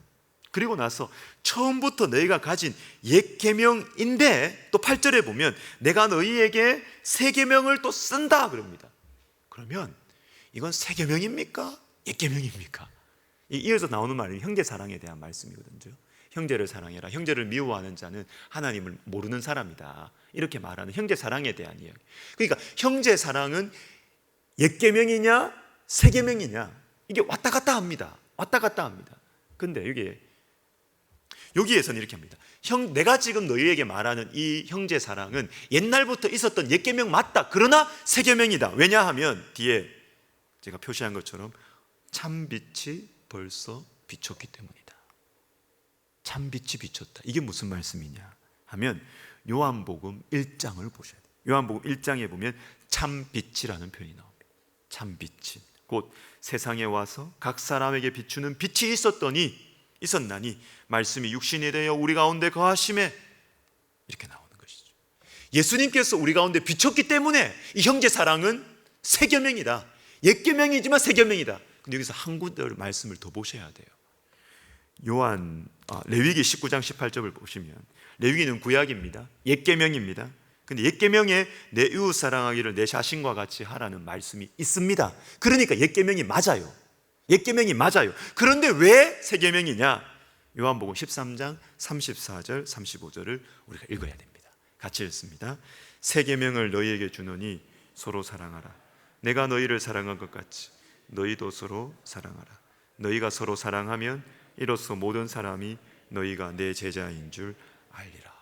A: 그리고 나서 처음부터 너희가 가진 옛 계명인데 또 8절에 보면 내가 너희에게 새 계명을 또 쓴다 그럽니다. 그러면 이건 새 계명입니까? 옛 계명입니까? 이어서 나오는 말이 형제 사랑에 대한 말씀이거든요. 형제를 사랑해라. 형제를 미워하는 자는 하나님을 모르는 사람이다. 이렇게 말하는 형제 사랑에 대한 이야기. 그러니까 형제 사랑은 옛 계명이냐 새 계명이냐 이게 왔다 갔다 합니다. 왔다 갔다 합니다. 근데 여기에서는 이렇게 합니다. 내가 지금 너희에게 말하는 이 형제 사랑은 옛날부터 있었던 옛 계명 맞다. 그러나 새 계명이다. 왜냐하면 뒤에 제가 표시한 것처럼 참빛이 벌써 비쳤기 때문이다. 참빛이 비쳤다. 이게 무슨 말씀이냐 하면 요한복음 1장을 보셔야 돼요. 요한복음 1장에 보면 참빛이라는 표현이 나옵니다. 참빛이 곧 세상에 와서 각 사람에게 비추는 빛이 있었나니 말씀이 육신이 되어 우리 가운데 거하심에 이렇게 나오는 것이죠. 예수님께서 우리 가운데 비쳤기 때문에 이 형제 사랑은 새 계명이다. 옛 계명이지만 새 계명이다. 근데 여기서 한 군데 말씀을 더 보셔야 돼요. 레위기 19장 18절을 보시면 레위기는 구약입니다. 옛 계명입니다. 근데 옛 계명에 내 이웃 사랑하기를 내 자신과 같이 하라는 말씀이 있습니다. 그러니까 옛 계명이 맞아요. 옛 계명이 맞아요. 그런데 왜 새 계명이냐? 요한복음 13장 34절 35절을 우리가 읽어야 됩니다. 같이 읽습니다. 새 계명을 너희에게 주노니 서로 사랑하라. 내가 너희를 사랑한 것 같이 너희도 서로 사랑하라. 너희가 서로 사랑하면 이로써 모든 사람이 너희가 내 제자인 줄 알리라.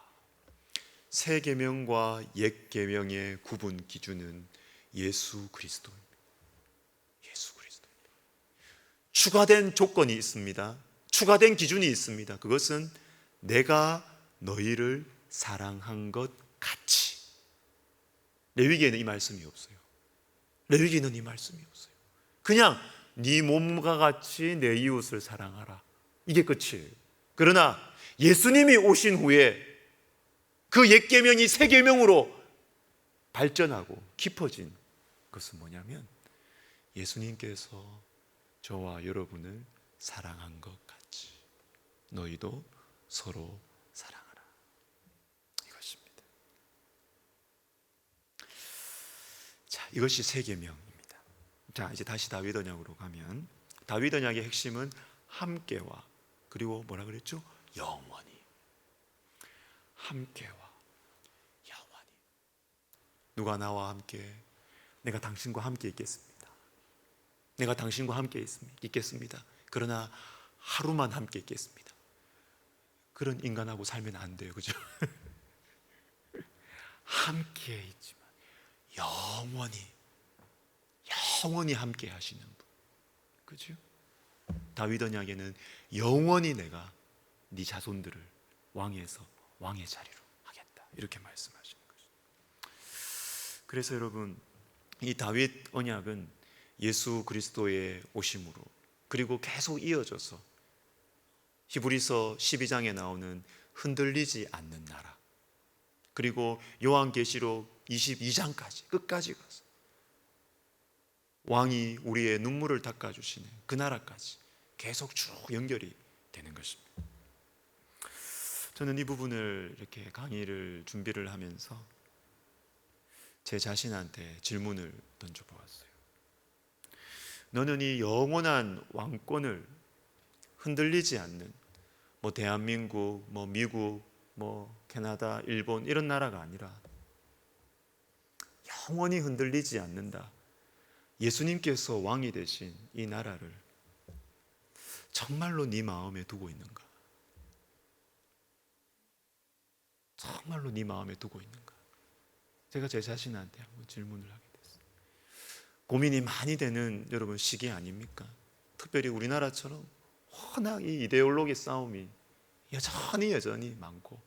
A: 새 계명과 옛 계명의 구분 기준은 예수 그리스도입니다. 예수 그리스도입니다. 추가된 조건이 있습니다. 추가된 기준이 있습니다. 그것은 내가 너희를 사랑한 것 같이. 레위기에는 이 말씀이 없어요.
B: 너희에게는 이 말씀이 없어요. 그냥 네 몸과 같이 내 이웃을 사랑하라, 이게 끝이에요. 그러나 예수님이 오신 후에 그 옛 계명이 새 계명으로 발전하고 깊어진 것은 뭐냐면, 예수님께서 저와 여러분을 사랑한 것 같이 너희도 서로 사랑하라, 이것입니다. 자, 이것이 새 계명입니다. 자, 이제 다시 다윗 언약으로 가면, 다윗 언약의 핵심은 함께와, 그리고 뭐라 그랬죠? 영원히. 함께와 영원히. 누가 나와 함께? 내가 당신과 함께 있겠습니다. 내가 당신과 함께 있겠습니다. 그러나 하루만 함께 있겠습니다. 그런 인간하고 살면 안 돼요, 그죠? 함께 있지만 영원히 함께 하시는 분, 그죠? 다윗 언약에는 영원히 내가 네 자손들을 왕에서 왕의 자리로 하겠다, 이렇게 말씀하시는 거죠. 그래서 여러분, 이 다윗 언약은 예수 그리스도의 오심으로, 그리고 계속 이어져서 히브리서 12장에 나오는 흔들리지 않는 나라, 그리고 요한계시록 22장까지 끝까지 가서 왕이 우리의 눈물을 닦아주시는 그 나라까지 계속 쭉 연결이 되는 것입니다. 저는 이 부분을 이렇게 강의를 준비를 하면서 제 자신한테 질문을 던져보았어요. 너는 이 영원한 왕권을 흔들리지 않는 대한민국, 미국, 캐나다, 일본 이런 나라가 아니라 영원히 흔들리지 않는다, 예수님께서 왕이 되신 이 나라를 정말로 네 마음에 두고 있는가? 정말로 네 마음에 두고 있는가? 제가 제 자신한테 한번 질문을 하게 됐어요. 고민이 많이 되는 여러분 시기 아닙니까? 특별히 우리나라처럼 워낙 이 이데올로기 싸움이 여전히 많고,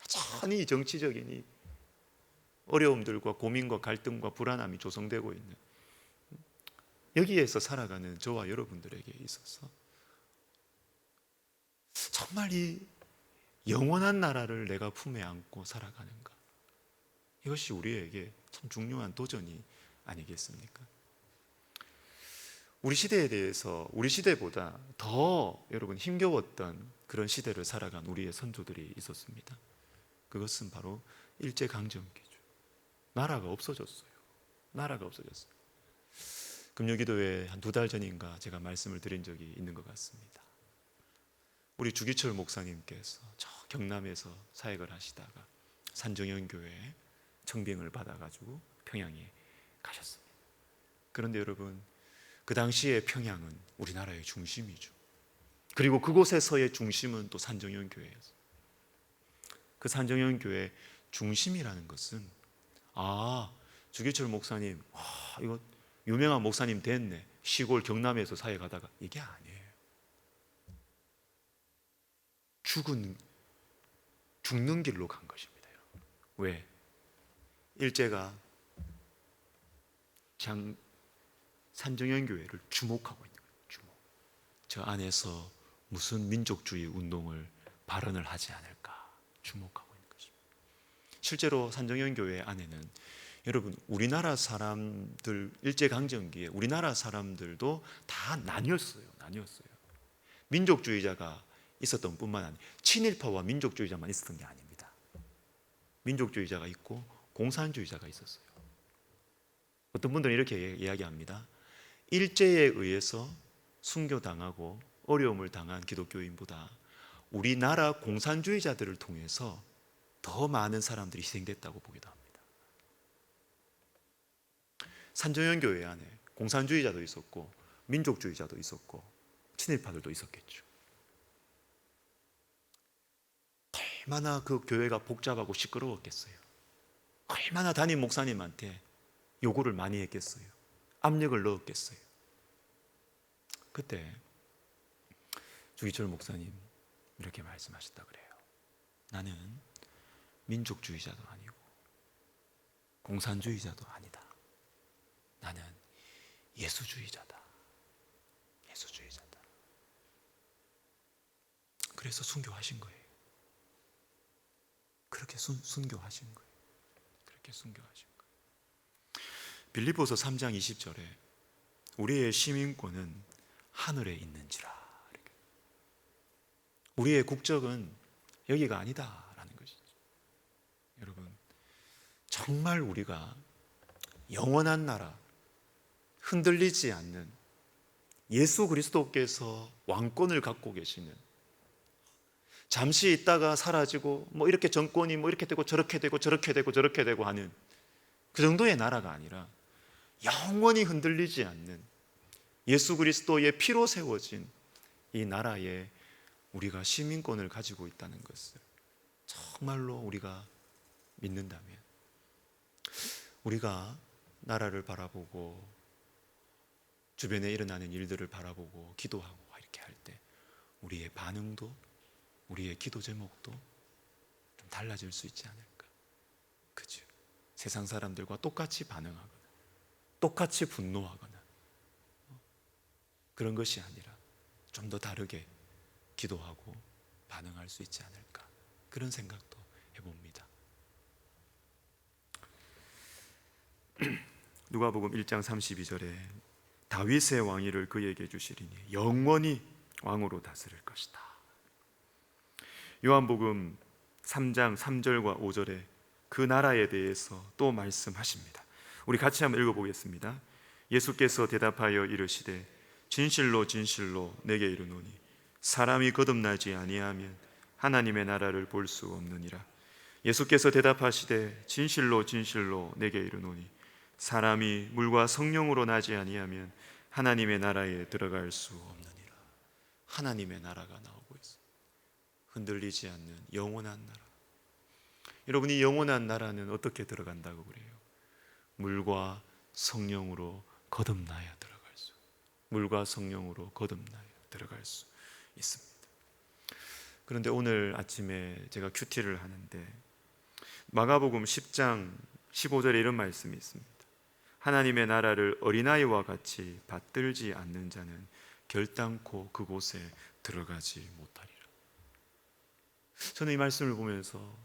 B: 여전히 정치적인 이 어려움들과 고민과 갈등과 불안함이 조성되고 있는, 여기에서 살아가는 저와 여러분들에게 있어서 정말 이 영원한 나라를 내가 품에 안고 살아가는가, 이것이 우리에게 참 중요한 도전이 아니겠습니까? 우리 시대에 대해서, 우리 시대보다 더 여러분 힘겨웠던 그런 시대를 살아간 우리의 선조들이 있었습니다. 그것은 바로 일제강점기죠. 나라가 없어졌어요. 나라가 없어졌어요. 금요기도회 한 2달 전인가 제가 말씀을 드린 적이 있는 것 같습니다. 우리 주기철 목사님께서 저 경남에서 사역을 하시다가 산정연교회에 청빙을 받아가지고 평양에 가셨습니다. 그런데 여러분, 그 당시에 평양은 우리나라의 중심이죠. 그리고 그곳에서의 중심은 또 산정연교회였어요. 그 산정연교회 중심이라는 것은, 주기철 목사님, 이거 유명한 목사님 됐네, 시골 경남에서 사역하다가, 이게 아니에요. 죽는 길로 간 것입니다. 왜? 일제가 산정연교회를 주목하고 있는 거예요. 저 안에서 무슨 민족주의 운동을 발언을 하지 않을까 주목하고 있는 것입니다. 실제로 산정연교회 안에는 여러분, 우리나라 사람들, 일제강점기에 우리나라 사람들도 다 나뉘었어요. 민족주의자가 있었던 뿐만 아니라 친일파와 민족주의자만 있었던 게 아닙니다. 민족주의자가 있고 공산주의자가 있었어요. 어떤 분들은 이렇게 이야기합니다. 일제에 의해서 순교당하고 어려움을 당한 기독교인보다 우리나라 공산주의자들을 통해서 더 많은 사람들이 희생됐다고 보기도 합니다. 산정연교회 안에 공산주의자도 있었고 민족주의자도 있었고 친일파들도 있었겠죠. 얼마나 그 교회가 복잡하고 시끄러웠겠어요. 얼마나 담임 목사님한테 요구를 많이 했겠어요. 압력을 넣었겠어요. 그때 주기철 목사님 이렇게 말씀하셨다 그래요. 나는 민족주의자도 아니고 공산주의자도 아니다. 나는 예수주의자다. 예수주의자다. 그래서 순교하신 거예요. 그렇게 순교하신 거예요. 그렇게 순교하신 거예요. 빌립보서 3장 20절에 우리의 시민권은 하늘에 있는지라. 우리의 국적은 여기가 아니다라는 것이죠. 여러분, 정말 우리가 영원한 나라, 흔들리지 않는 예수 그리스도께서 왕권을 갖고 계시는, 잠시 있다가 사라지고 뭐 이렇게 정권이 뭐 이렇게 되고 저렇게 되고 저렇게 되고 저렇게 되고 하는 그 정도의 나라가 아니라 영원히 흔들리지 않는 예수 그리스도의 피로 세워진 이 나라에 우리가 시민권을 가지고 있다는 것을 정말로 우리가 믿는다면, 우리가 나라를 바라보고 주변에 일어나는 일들을 바라보고 기도하고 이렇게 할 때 우리의 반응도, 우리의 기도 제목도 좀 달라질 수 있지 않을까. 그죠? 세상 사람들과 똑같이 반응하거나 똑같이 분노하거나 그런 것이 아니라 좀 더 다르게 기도하고 반응할 수 있지 않을까, 그런 생각도 해봅니다.
A: 누가복음 1장 32절에 다윗의 왕위를 그에게 주시리니 영원히 왕으로 다스릴 것이다. 요한복음 3장 3절과 5절에 그 나라에 대해서 또 말씀하십니다. 우리 같이 한번 읽어보겠습니다. 예수께서 대답하여 이르시되 진실로 진실로 내게 이르노니 사람이 거듭나지 아니하면 하나님의 나라를 볼 수 없느니라. 예수께서 대답하시되 진실로 진실로 내게 이르노니 사람이 물과 성령으로 나지 아니하면 하나님의 나라에 들어갈 수 없느니라.
B: 하나님의 나라가 나오고 있어요. 흔들리지 않는 영원한 나라. 여러분, 이 영원한 나라는 어떻게 들어간다고 그래요? 물과 성령으로 거듭나야 들어갈 수, 물과 성령으로 거듭나야 들어갈 수 있습니다. 그런데 오늘 아침에 제가 큐티를 하는데 마가복음 10장 15절에 이런 말씀이 있습니다. 하나님의 나라를 어린아이와 같이 받들지 않는 자는 결단코 그곳에 들어가지 못하리라. 저는 이 말씀을 보면서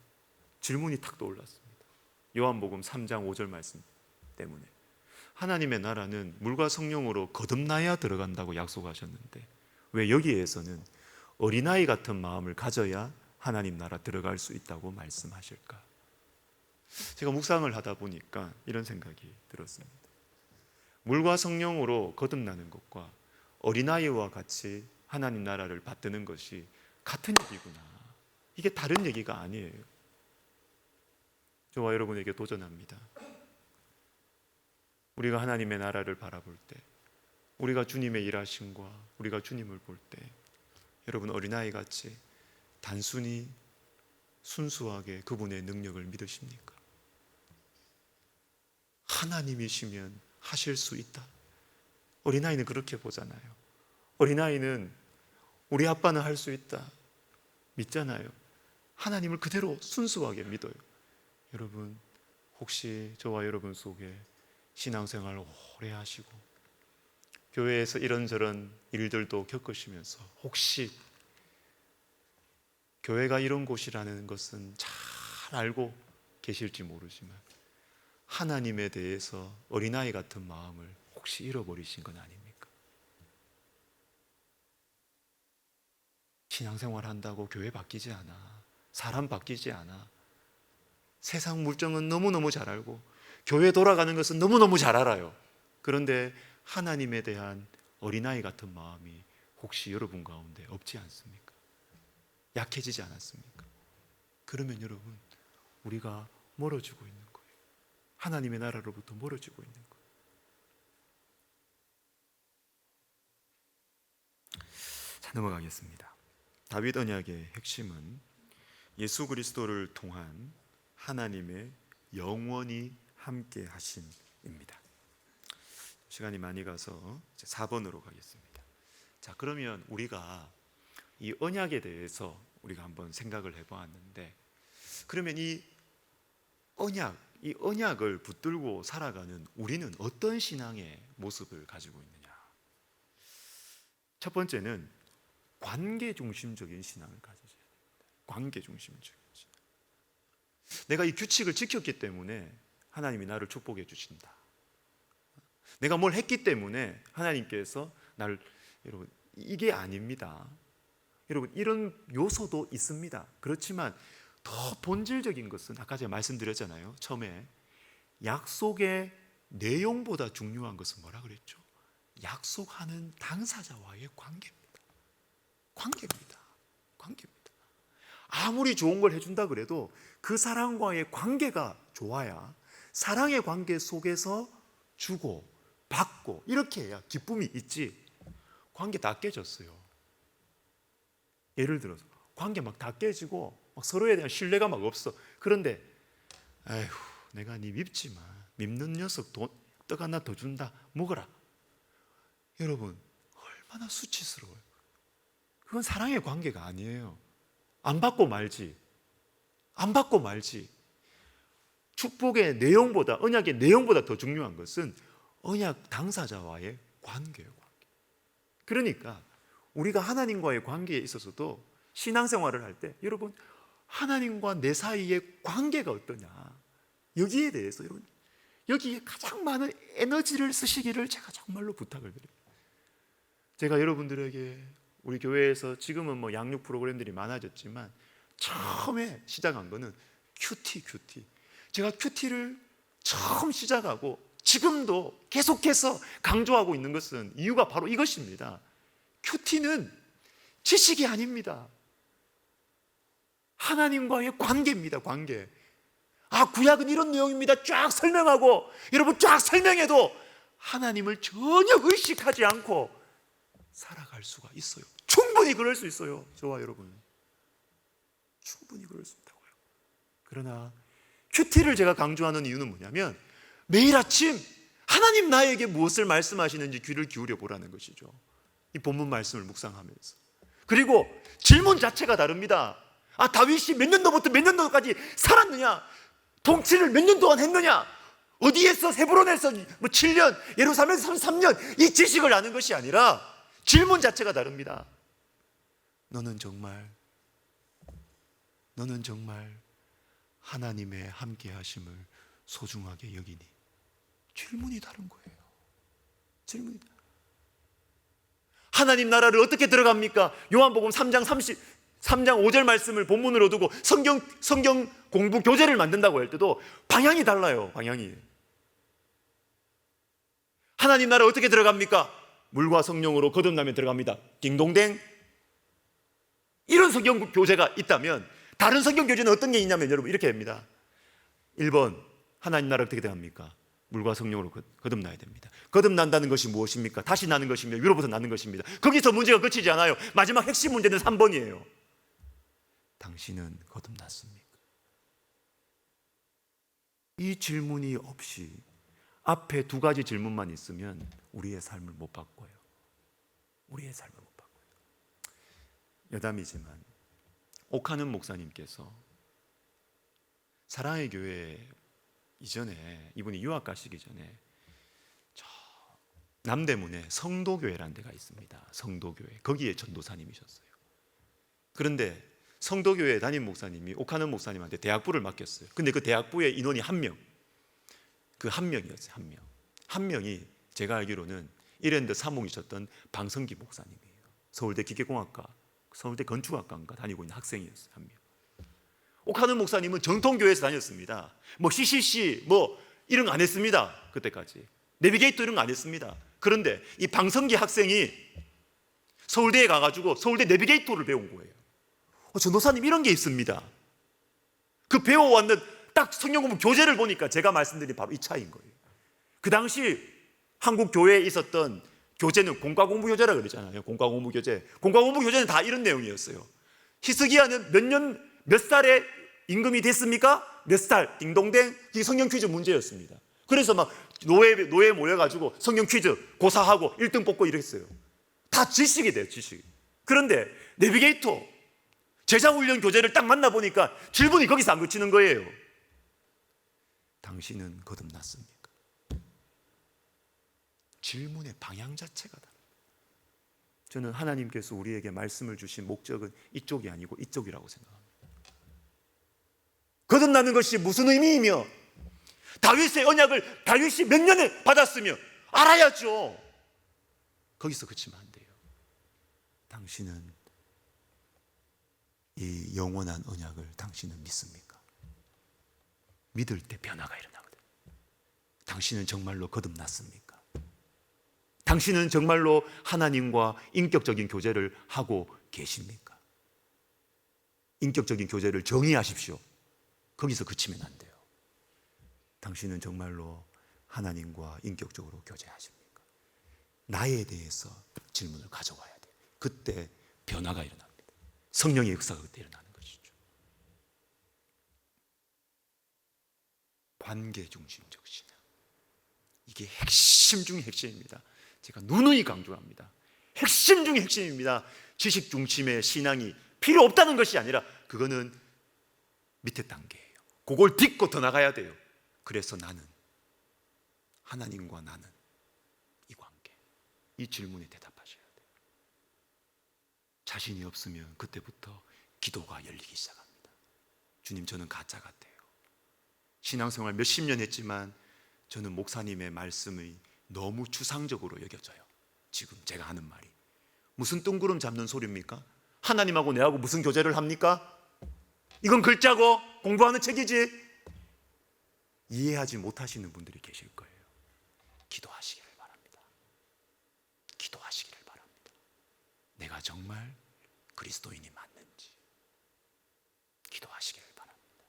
B: 질문이 탁 떠올랐습니다. 요한복음 3장 5절 말씀 때문에 하나님의 나라는 물과 성령으로 거듭나야 들어간다고 약속하셨는데 왜 여기에서는 어린아이 같은 마음을 가져야 하나님 나라 들어갈 수 있다고 말씀하실까? 제가 묵상을 하다 보니까 이런 생각이 들었습니다. 물과 성령으로 거듭나는 것과 어린아이와 같이 하나님 나라를 받드는 것이 같은 얘기구나. 이게 다른 얘기가 아니에요. 저와 여러분에게 도전합니다. 우리가 하나님의 나라를 바라볼 때, 우리가 주님의 일하심과 우리가 주님을 볼 때, 여러분 어린아이 같이 단순히 순수하게 그분의 능력을 믿으십니까? 하나님이시면 하실 수 있다. 어린아이는 그렇게 보잖아요. 어린아이는 우리 아빠는 할 수 있다 믿잖아요. 하나님을 그대로 순수하게 믿어요. 여러분, 혹시 저와 여러분 속에 신앙생활 오래 하시고 교회에서 이런저런 일들도 겪으시면서 혹시 교회가 이런 곳이라는 것은 잘 알고 계실지 모르지만 하나님에 대해서 어린아이 같은 마음을 혹시 잃어버리신 건 아닙니까? 신앙생활 한다고 교회 바뀌지 않아. 사람 바뀌지 않아. 세상 물정은 너무너무 잘 알고 교회 돌아가는 것은 너무너무 잘 알아요. 그런데 하나님에 대한 어린아이 같은 마음이 혹시 여러분 가운데 없지 않습니까? 약해지지 않았습니까? 그러면 여러분, 우리가 멀어지고 있는 거예요. 하나님의 나라로부터 멀어지고 있는 거예요.
A: 자, 넘어가겠습니다. 다윗 언약의 핵심은 예수 그리스도를 통한 하나님의 영원히 함께 하심입니다. 시간이 많이 가서 이제 4번으로 가겠습니다. 자, 그러면 우리가 이 언약에 대해서 우리가 한번 생각을 해보았는데, 그러면 이 언약,
B: 이 언약을 붙들고 살아가는 우리는 어떤 신앙의 모습을 가지고 있느냐? 첫 번째는 관계 중심적인 신앙을 가져야 됩니다. 관계 중심적인 신앙. 내가 이 규칙을 지켰기 때문에 하나님이 나를 축복해 주신다. 내가 뭘 했기 때문에 하나님께서 나를, 여러분, 이게 아닙니다. 여러분, 이런 요소도 있습니다. 그렇지만 더 본질적인 것은 아까 제가 말씀드렸잖아요. 처음에 약속의 내용보다 중요한 것은 뭐라 그랬죠? 약속하는 당사자와의 관계입니다. 관계입니다. 아무리 좋은 걸 해준다 그래도 그 사람과의 관계가 좋아야 사랑의 관계 속에서 주고 받고 이렇게 해야 기쁨이 있지. 관계 다 깨졌어요. 예를 들어서 관계 막 다 깨지고 막 서로에 대한 신뢰가 막 없어. 그런데 아휴, 내가 네 밉지만 밉는 녀석 떡 하나 더 준다, 먹어라. 여러분, 얼마나 수치스러워요. 그건 사랑의 관계가 아니에요. 안 받고 말지. 축복의 내용보다, 언약의 내용보다 더 중요한 것은 언약 당사자와의 관계예요. 그러니까 우리가 하나님과의 관계에 있어서도 신앙생활을 할 때, 여러분, 하나님과 내 사이의 관계가 어떠냐, 여기에 대해서 여러분, 여기에 가장 많은 에너지를 쓰시기를 제가 정말로 부탁을 드려요. 제가 여러분들에게 우리 교회에서 지금은 뭐 양육 프로그램들이 많아졌지만 처음에 시작한 거는 큐티. 제가 큐티를 처음 시작하고 지금도 계속해서 강조하고 있는 것은 이유가 바로 이것입니다. 큐티는 지식이 아닙니다. 하나님과의 관계입니다. 관계. 구약은 이런 내용입니다. 쫙 설명하고, 여러분, 쫙 설명해도 하나님을 전혀 의식하지 않고 살아갈 수가 있어요. 충분히 그럴 수 있어요. 저와 여러분, 충분히 그럴 수 있다고요. 그러나 큐티를 제가 강조하는 이유는 뭐냐면, 매일 아침 하나님 나에게 무엇을 말씀하시는지 귀를 기울여 보라는 것이죠. 이 본문 말씀을 묵상하면서. 그리고 질문 자체가 다릅니다. 다윗이 몇 년도부터 몇 년도까지 살았느냐, 통치를 몇 년 동안 했느냐, 어디에서, 헤브론에서 뭐 7년, 예루살렘에서 3년, 이 지식을 아는 것이 아니라 질문 자체가 다릅니다. 너는 정말 하나님의 함께 하심을 소중하게 여기니? 질문이 다른 거예요. 질문이. 하나님 나라를 어떻게 들어갑니까? 요한복음 3장 5절 말씀을 본문으로 두고 성경 공부 교재를 만든다고 할 때도 방향이 달라요. 방향이. 하나님 나라 어떻게 들어갑니까? 물과 성령으로 거듭나면 들어갑니다. 딩동댕. 이런 성경 교재가 있다면 다른 성경 교재는 어떤 게 있냐면, 여러분, 이렇게 합니다. 1번, 하나님 나라 어떻게 들어갑니까? 물과 성령으로 거듭나야 됩니다. 거듭난다는 것이 무엇입니까? 다시 나는 것입니다. 위로부터 나는 것입니다. 거기서 문제가 끝이지 않아요. 마지막 핵심 문제는 3번이에요. 당신은 거듭났습니까? 이 질문이 없이 앞에 두 가지 질문만 있으면 우리의 삶을 못 바꿔요. 우리의 삶을 못 바꿔요. 여담이지만 옥하는 목사님께서 사랑의 교회 이전에, 이분이 유학 가시기 전에 저 남대문에 성도교회라는 데가 있습니다. 성도교회. 거기에 전도사님이셨어요. 그런데 성도교회 담임 목사님이 옥하는 목사님한테 대학부를 맡겼어요. 근데 그 대학부의 인원이 한 명. 그 한 명이었어요. 한 명이 제가 알기로는 이랜드 사목이셨던 방성기 목사님이에요. 서울대 기계공학과, 서울대 건축학과인가 다니고 있는 학생이었어요. 한 명. 옥하는 목사님은 정통교회에서 다녔습니다. 뭐 CCC 뭐 이런 거 안 했습니다. 그때까지 내비게이터 이런 거 안 했습니다. 그런데 이 방성기 학생이 서울대에 가가지고 서울대 내비게이터를 배운 거예요. 전도사님, 이런 게 있습니다. 그 배워왔는 딱 성경공부 교재를 보니까 제가 말씀드린 바로 이 차이인 거예요. 그 당시 한국 교회에 있었던 교재는 공과공부 교재라 그러잖아요. 공과공부 교재. 공과공부 교재는 다 이런 내용이었어요. 히스기야는 몇 살에 임금이 됐습니까? 몇 살? 딩동댕. 이게 성경 퀴즈 문제였습니다. 그래서 막 노예 모여가지고 성경 퀴즈 고사하고 1등 뽑고 이랬어요. 다 지식이 돼요, 지식. 그런데 내비게이터, 제자훈련 교재를 딱 만나보니까 질문이 거기서 안 그치는 거예요. 당신은 거듭났습니까? 질문의 방향 자체가 다릅니다. 저는 하나님께서 우리에게 말씀을 주신 목적은 이쪽이 아니고 이쪽이라고 생각합니다. 거듭나는 것이 무슨 의미이며 다윗의 언약을 다윗이 몇 년에 받았으며 알아야죠. 거기서 그치면 안 돼요. 당신은 이 영원한 언약을 당신은 믿습니까? 믿을 때 변화가 일어나거든요. 당신은 정말로 거듭났습니까? 당신은 정말로 하나님과 인격적인 교제를 하고 계십니까? 인격적인 교제를 정의하십시오. 거기서 그치면 안 돼요. 당신은 정말로 하나님과 인격적으로 교제하십니까? 나에 대해서 질문을 가져와야 돼요. 그때 변화가 일어납니다. 성령의 역사가 그때 일어나는 것이죠. 관계 중심적 신앙. 이게 핵심 중의 핵심입니다. 제가 누누이 강조합니다. 핵심 중의 핵심입니다. 지식 중심의 신앙이 필요 없다는 것이 아니라 그거는 밑에 단계예요. 그걸 딛고 더 나가야 돼요. 그래서 나는, 하나님과 나는 이 관계, 이 질문에 대답하셔야 돼요. 자신이 없으면 그때부터 기도가 열리기 시작합니다. 주님, 저는 가짜 같아요. 신앙생활 몇십 년 했지만 저는 목사님의 말씀이 너무 추상적으로 여겨져요. 지금 제가 하는 말이 무슨 뜬구름 잡는 소리입니까? 하나님하고 내하고 무슨 교제를 합니까? 이건 글자고 공부하는 책이지. 이해하지 못하시는 분들이 계실 거예요. 기도하시기를 바랍니다. 기도하시기를 바랍니다. 내가 정말 그리스도인이 맞는지 기도하시기를 바랍니다.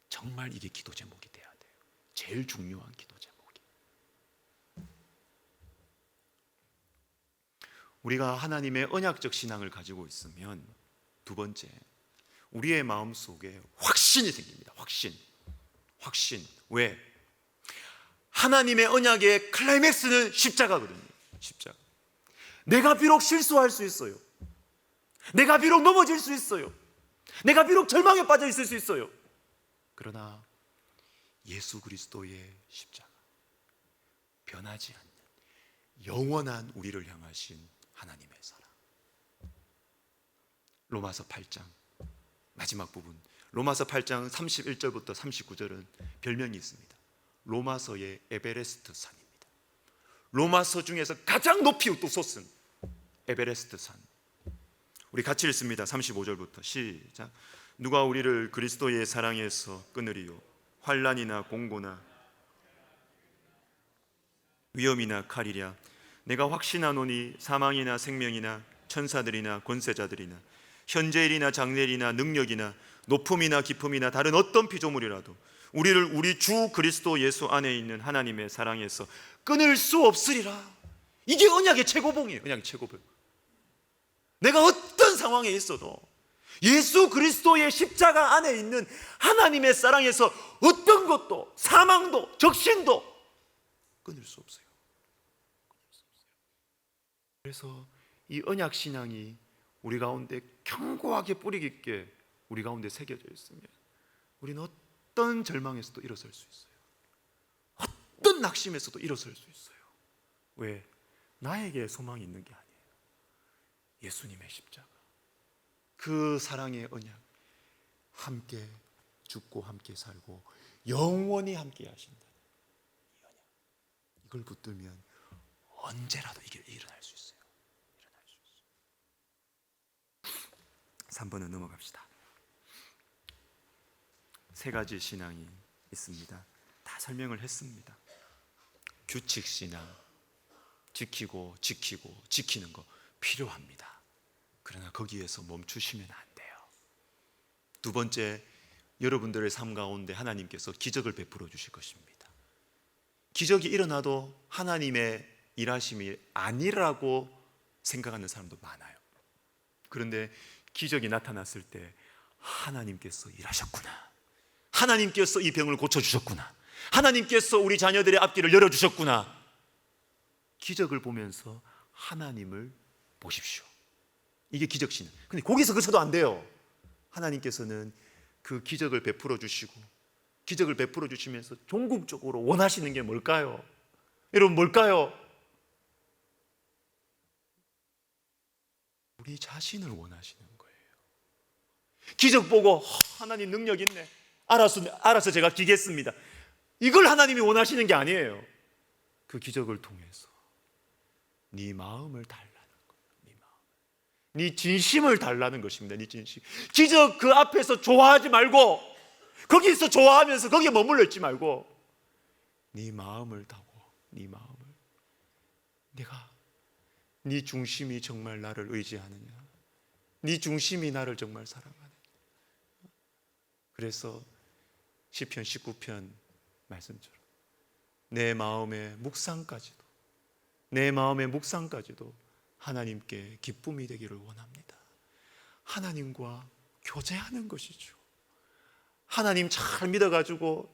B: 정말 이게 기도 제목이 돼야 돼요. 제일 중요한 기도 제목이. 우리가 하나님의 언약적 신앙을 가지고 있으면 두 번째, 우리의 마음속에 확신이 생깁니다. 확신. 왜? 하나님의 언약의 클라이맥스는 십자가거든요. 십자가. 내가 비록 실수할 수 있어요. 내가 비록 넘어질 수 있어요. 내가 비록 절망에 빠져 있을 수 있어요. 그러나 예수 그리스도의 십자가, 변하지 않는 영원한 우리를 향하신 하나님의 사랑. 로마서 8장 마지막 부분, 로마서 8장 31절부터 39절은 별명이 있습니다. 로마서의 에베레스트 산입니다. 로마서 중에서 가장 높이 또 솟은 에베레스트 산. 우리 같이 읽습니다. 35절부터 시작. 누가 우리를 그리스도의 사랑에서 끊으리요? 환난이나 공고나 위험이나 칼이랴. 내가 확신하노니 사망이나 생명이나 천사들이나 권세자들이나 현재일이나 장래일이나 능력이나 높음이나 깊음이나 다른 어떤 피조물이라도 우리를 우리 주 그리스도 예수 안에 있는 하나님의 사랑에서 끊을 수 없으리라. 이게 언약의 최고봉이에요. 언약의 최고봉. 내가 어떤 상황에 있어도 예수 그리스도의 십자가 안에 있는 하나님의 사랑에서 어떤 것도, 사망도 적신도 끊을 수 없어요. 그래서 이 언약 신앙이 우리 가운데 견고하게 뿌리 깊게 우리 가운데 새겨져 있으면 우리는 어떤 절망에서도 일어설 수 있어요. 어떤 낙심에서도 일어설 수 있어요. 왜? 나에게 소망이 있는 게 아니에요. 예수님의 십자가, 그 사랑의 언약, 함께 죽고 함께 살고 영원히 함께 하신다. 이 언약, 이걸 붙들면 언제라도 이게 일어날 수 있어요. 일어날 수 있어요. 3번은 넘어갑시다. 세 가지 신앙이 있습니다. 다 설명을 했습니다. 규칙 신앙, 지키는 거 필요합니다. 그러나 거기에서 멈추시면 안 돼요. 두 번째, 여러분들의 삶 가운데 하나님께서 기적을 베풀어 주실 것입니다. 기적이 일어나도 하나님의 일하심이 아니라고 생각하는 사람도 많아요. 그런데 기적이 나타났을 때 하나님께서 일하셨구나, 하나님께서 이 병을 고쳐주셨구나, 하나님께서 우리 자녀들의 앞길을 열어주셨구나, 기적을 보면서 하나님을 보십시오. 이게 기적신앙. 근데 거기서 그쳐도 안 돼요. 하나님께서는 그 기적을 베풀어 주시고 기적을 베풀어 주시면서 종국적으로 원하시는 게 뭘까요? 여러분, 뭘까요? 우리 자신을 원하시는 거예요. 기적 보고 하나님 능력 있네, 알아서 제가 기겠습니다, 이걸 하나님이 원하시는 게 아니에요. 그 기적을 통해서 네 마음을 달라는 거예요. 네 진심을 달라는 것입니다. 네 진심. 기적 그 앞에서 좋아하지 말고, 거기서 좋아하면서 거기에 머물러 있지 말고, 네 마음을 다고, 네 마음을, 내가, 네 중심이 정말 나를 의지하느냐, 네 중심이 나를 정말 사랑하느냐. 그래서 시편 19편 말씀처럼 내 마음의 묵상까지도 하나님께 기쁨이 되기를 원합니다. 하나님과 교제하는 것이죠. 하나님 잘 믿어가지고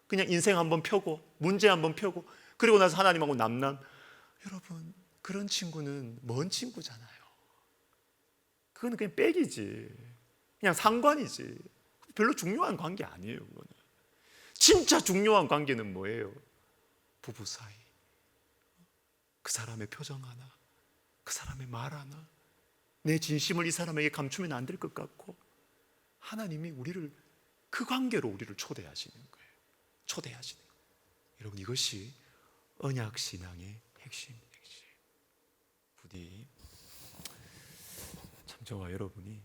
B: 그냥 인생 한번 펴고 문제 한번 펴고 그리고 나서 하나님하고 남남, 여러분, 그런 친구는 먼 친구잖아요. 그건 그냥 빽이지, 그냥 상관이지, 별로 중요한 관계 아니에요. 그거는. 진짜 중요한 관계는 뭐예요? 부부 사이, 그 사람의 표정 하나, 그 사람의 말 하나, 내 진심을 이 사람에게 감추면 안 될 것 같고, 하나님이 우리를 그 관계로 우리를 초대하시는 거예요. 초대하시는 거예요. 여러분, 이것이 언약 신앙의 핵심입니다. 부디 참 저와 여러분이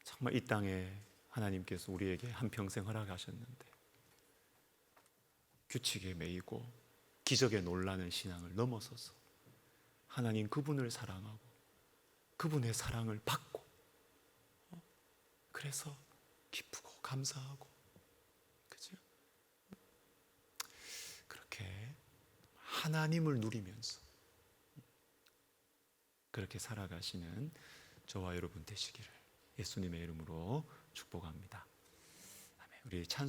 B: 정말 이 땅에 하나님께서 우리에게 한평생 허락하셨는데 규칙에 매이고 기적에 놀라는 신앙을 넘어서서 하나님 그분을 사랑하고 그분의 사랑을 받고, 그래서 기쁘고 감사하고, 그죠? 그렇게 하나님을 누리면서 그렇게 살아가시는 저와 여러분 되시기를 예수님의 이름으로 축복합니다. 아멘. 우리 찬송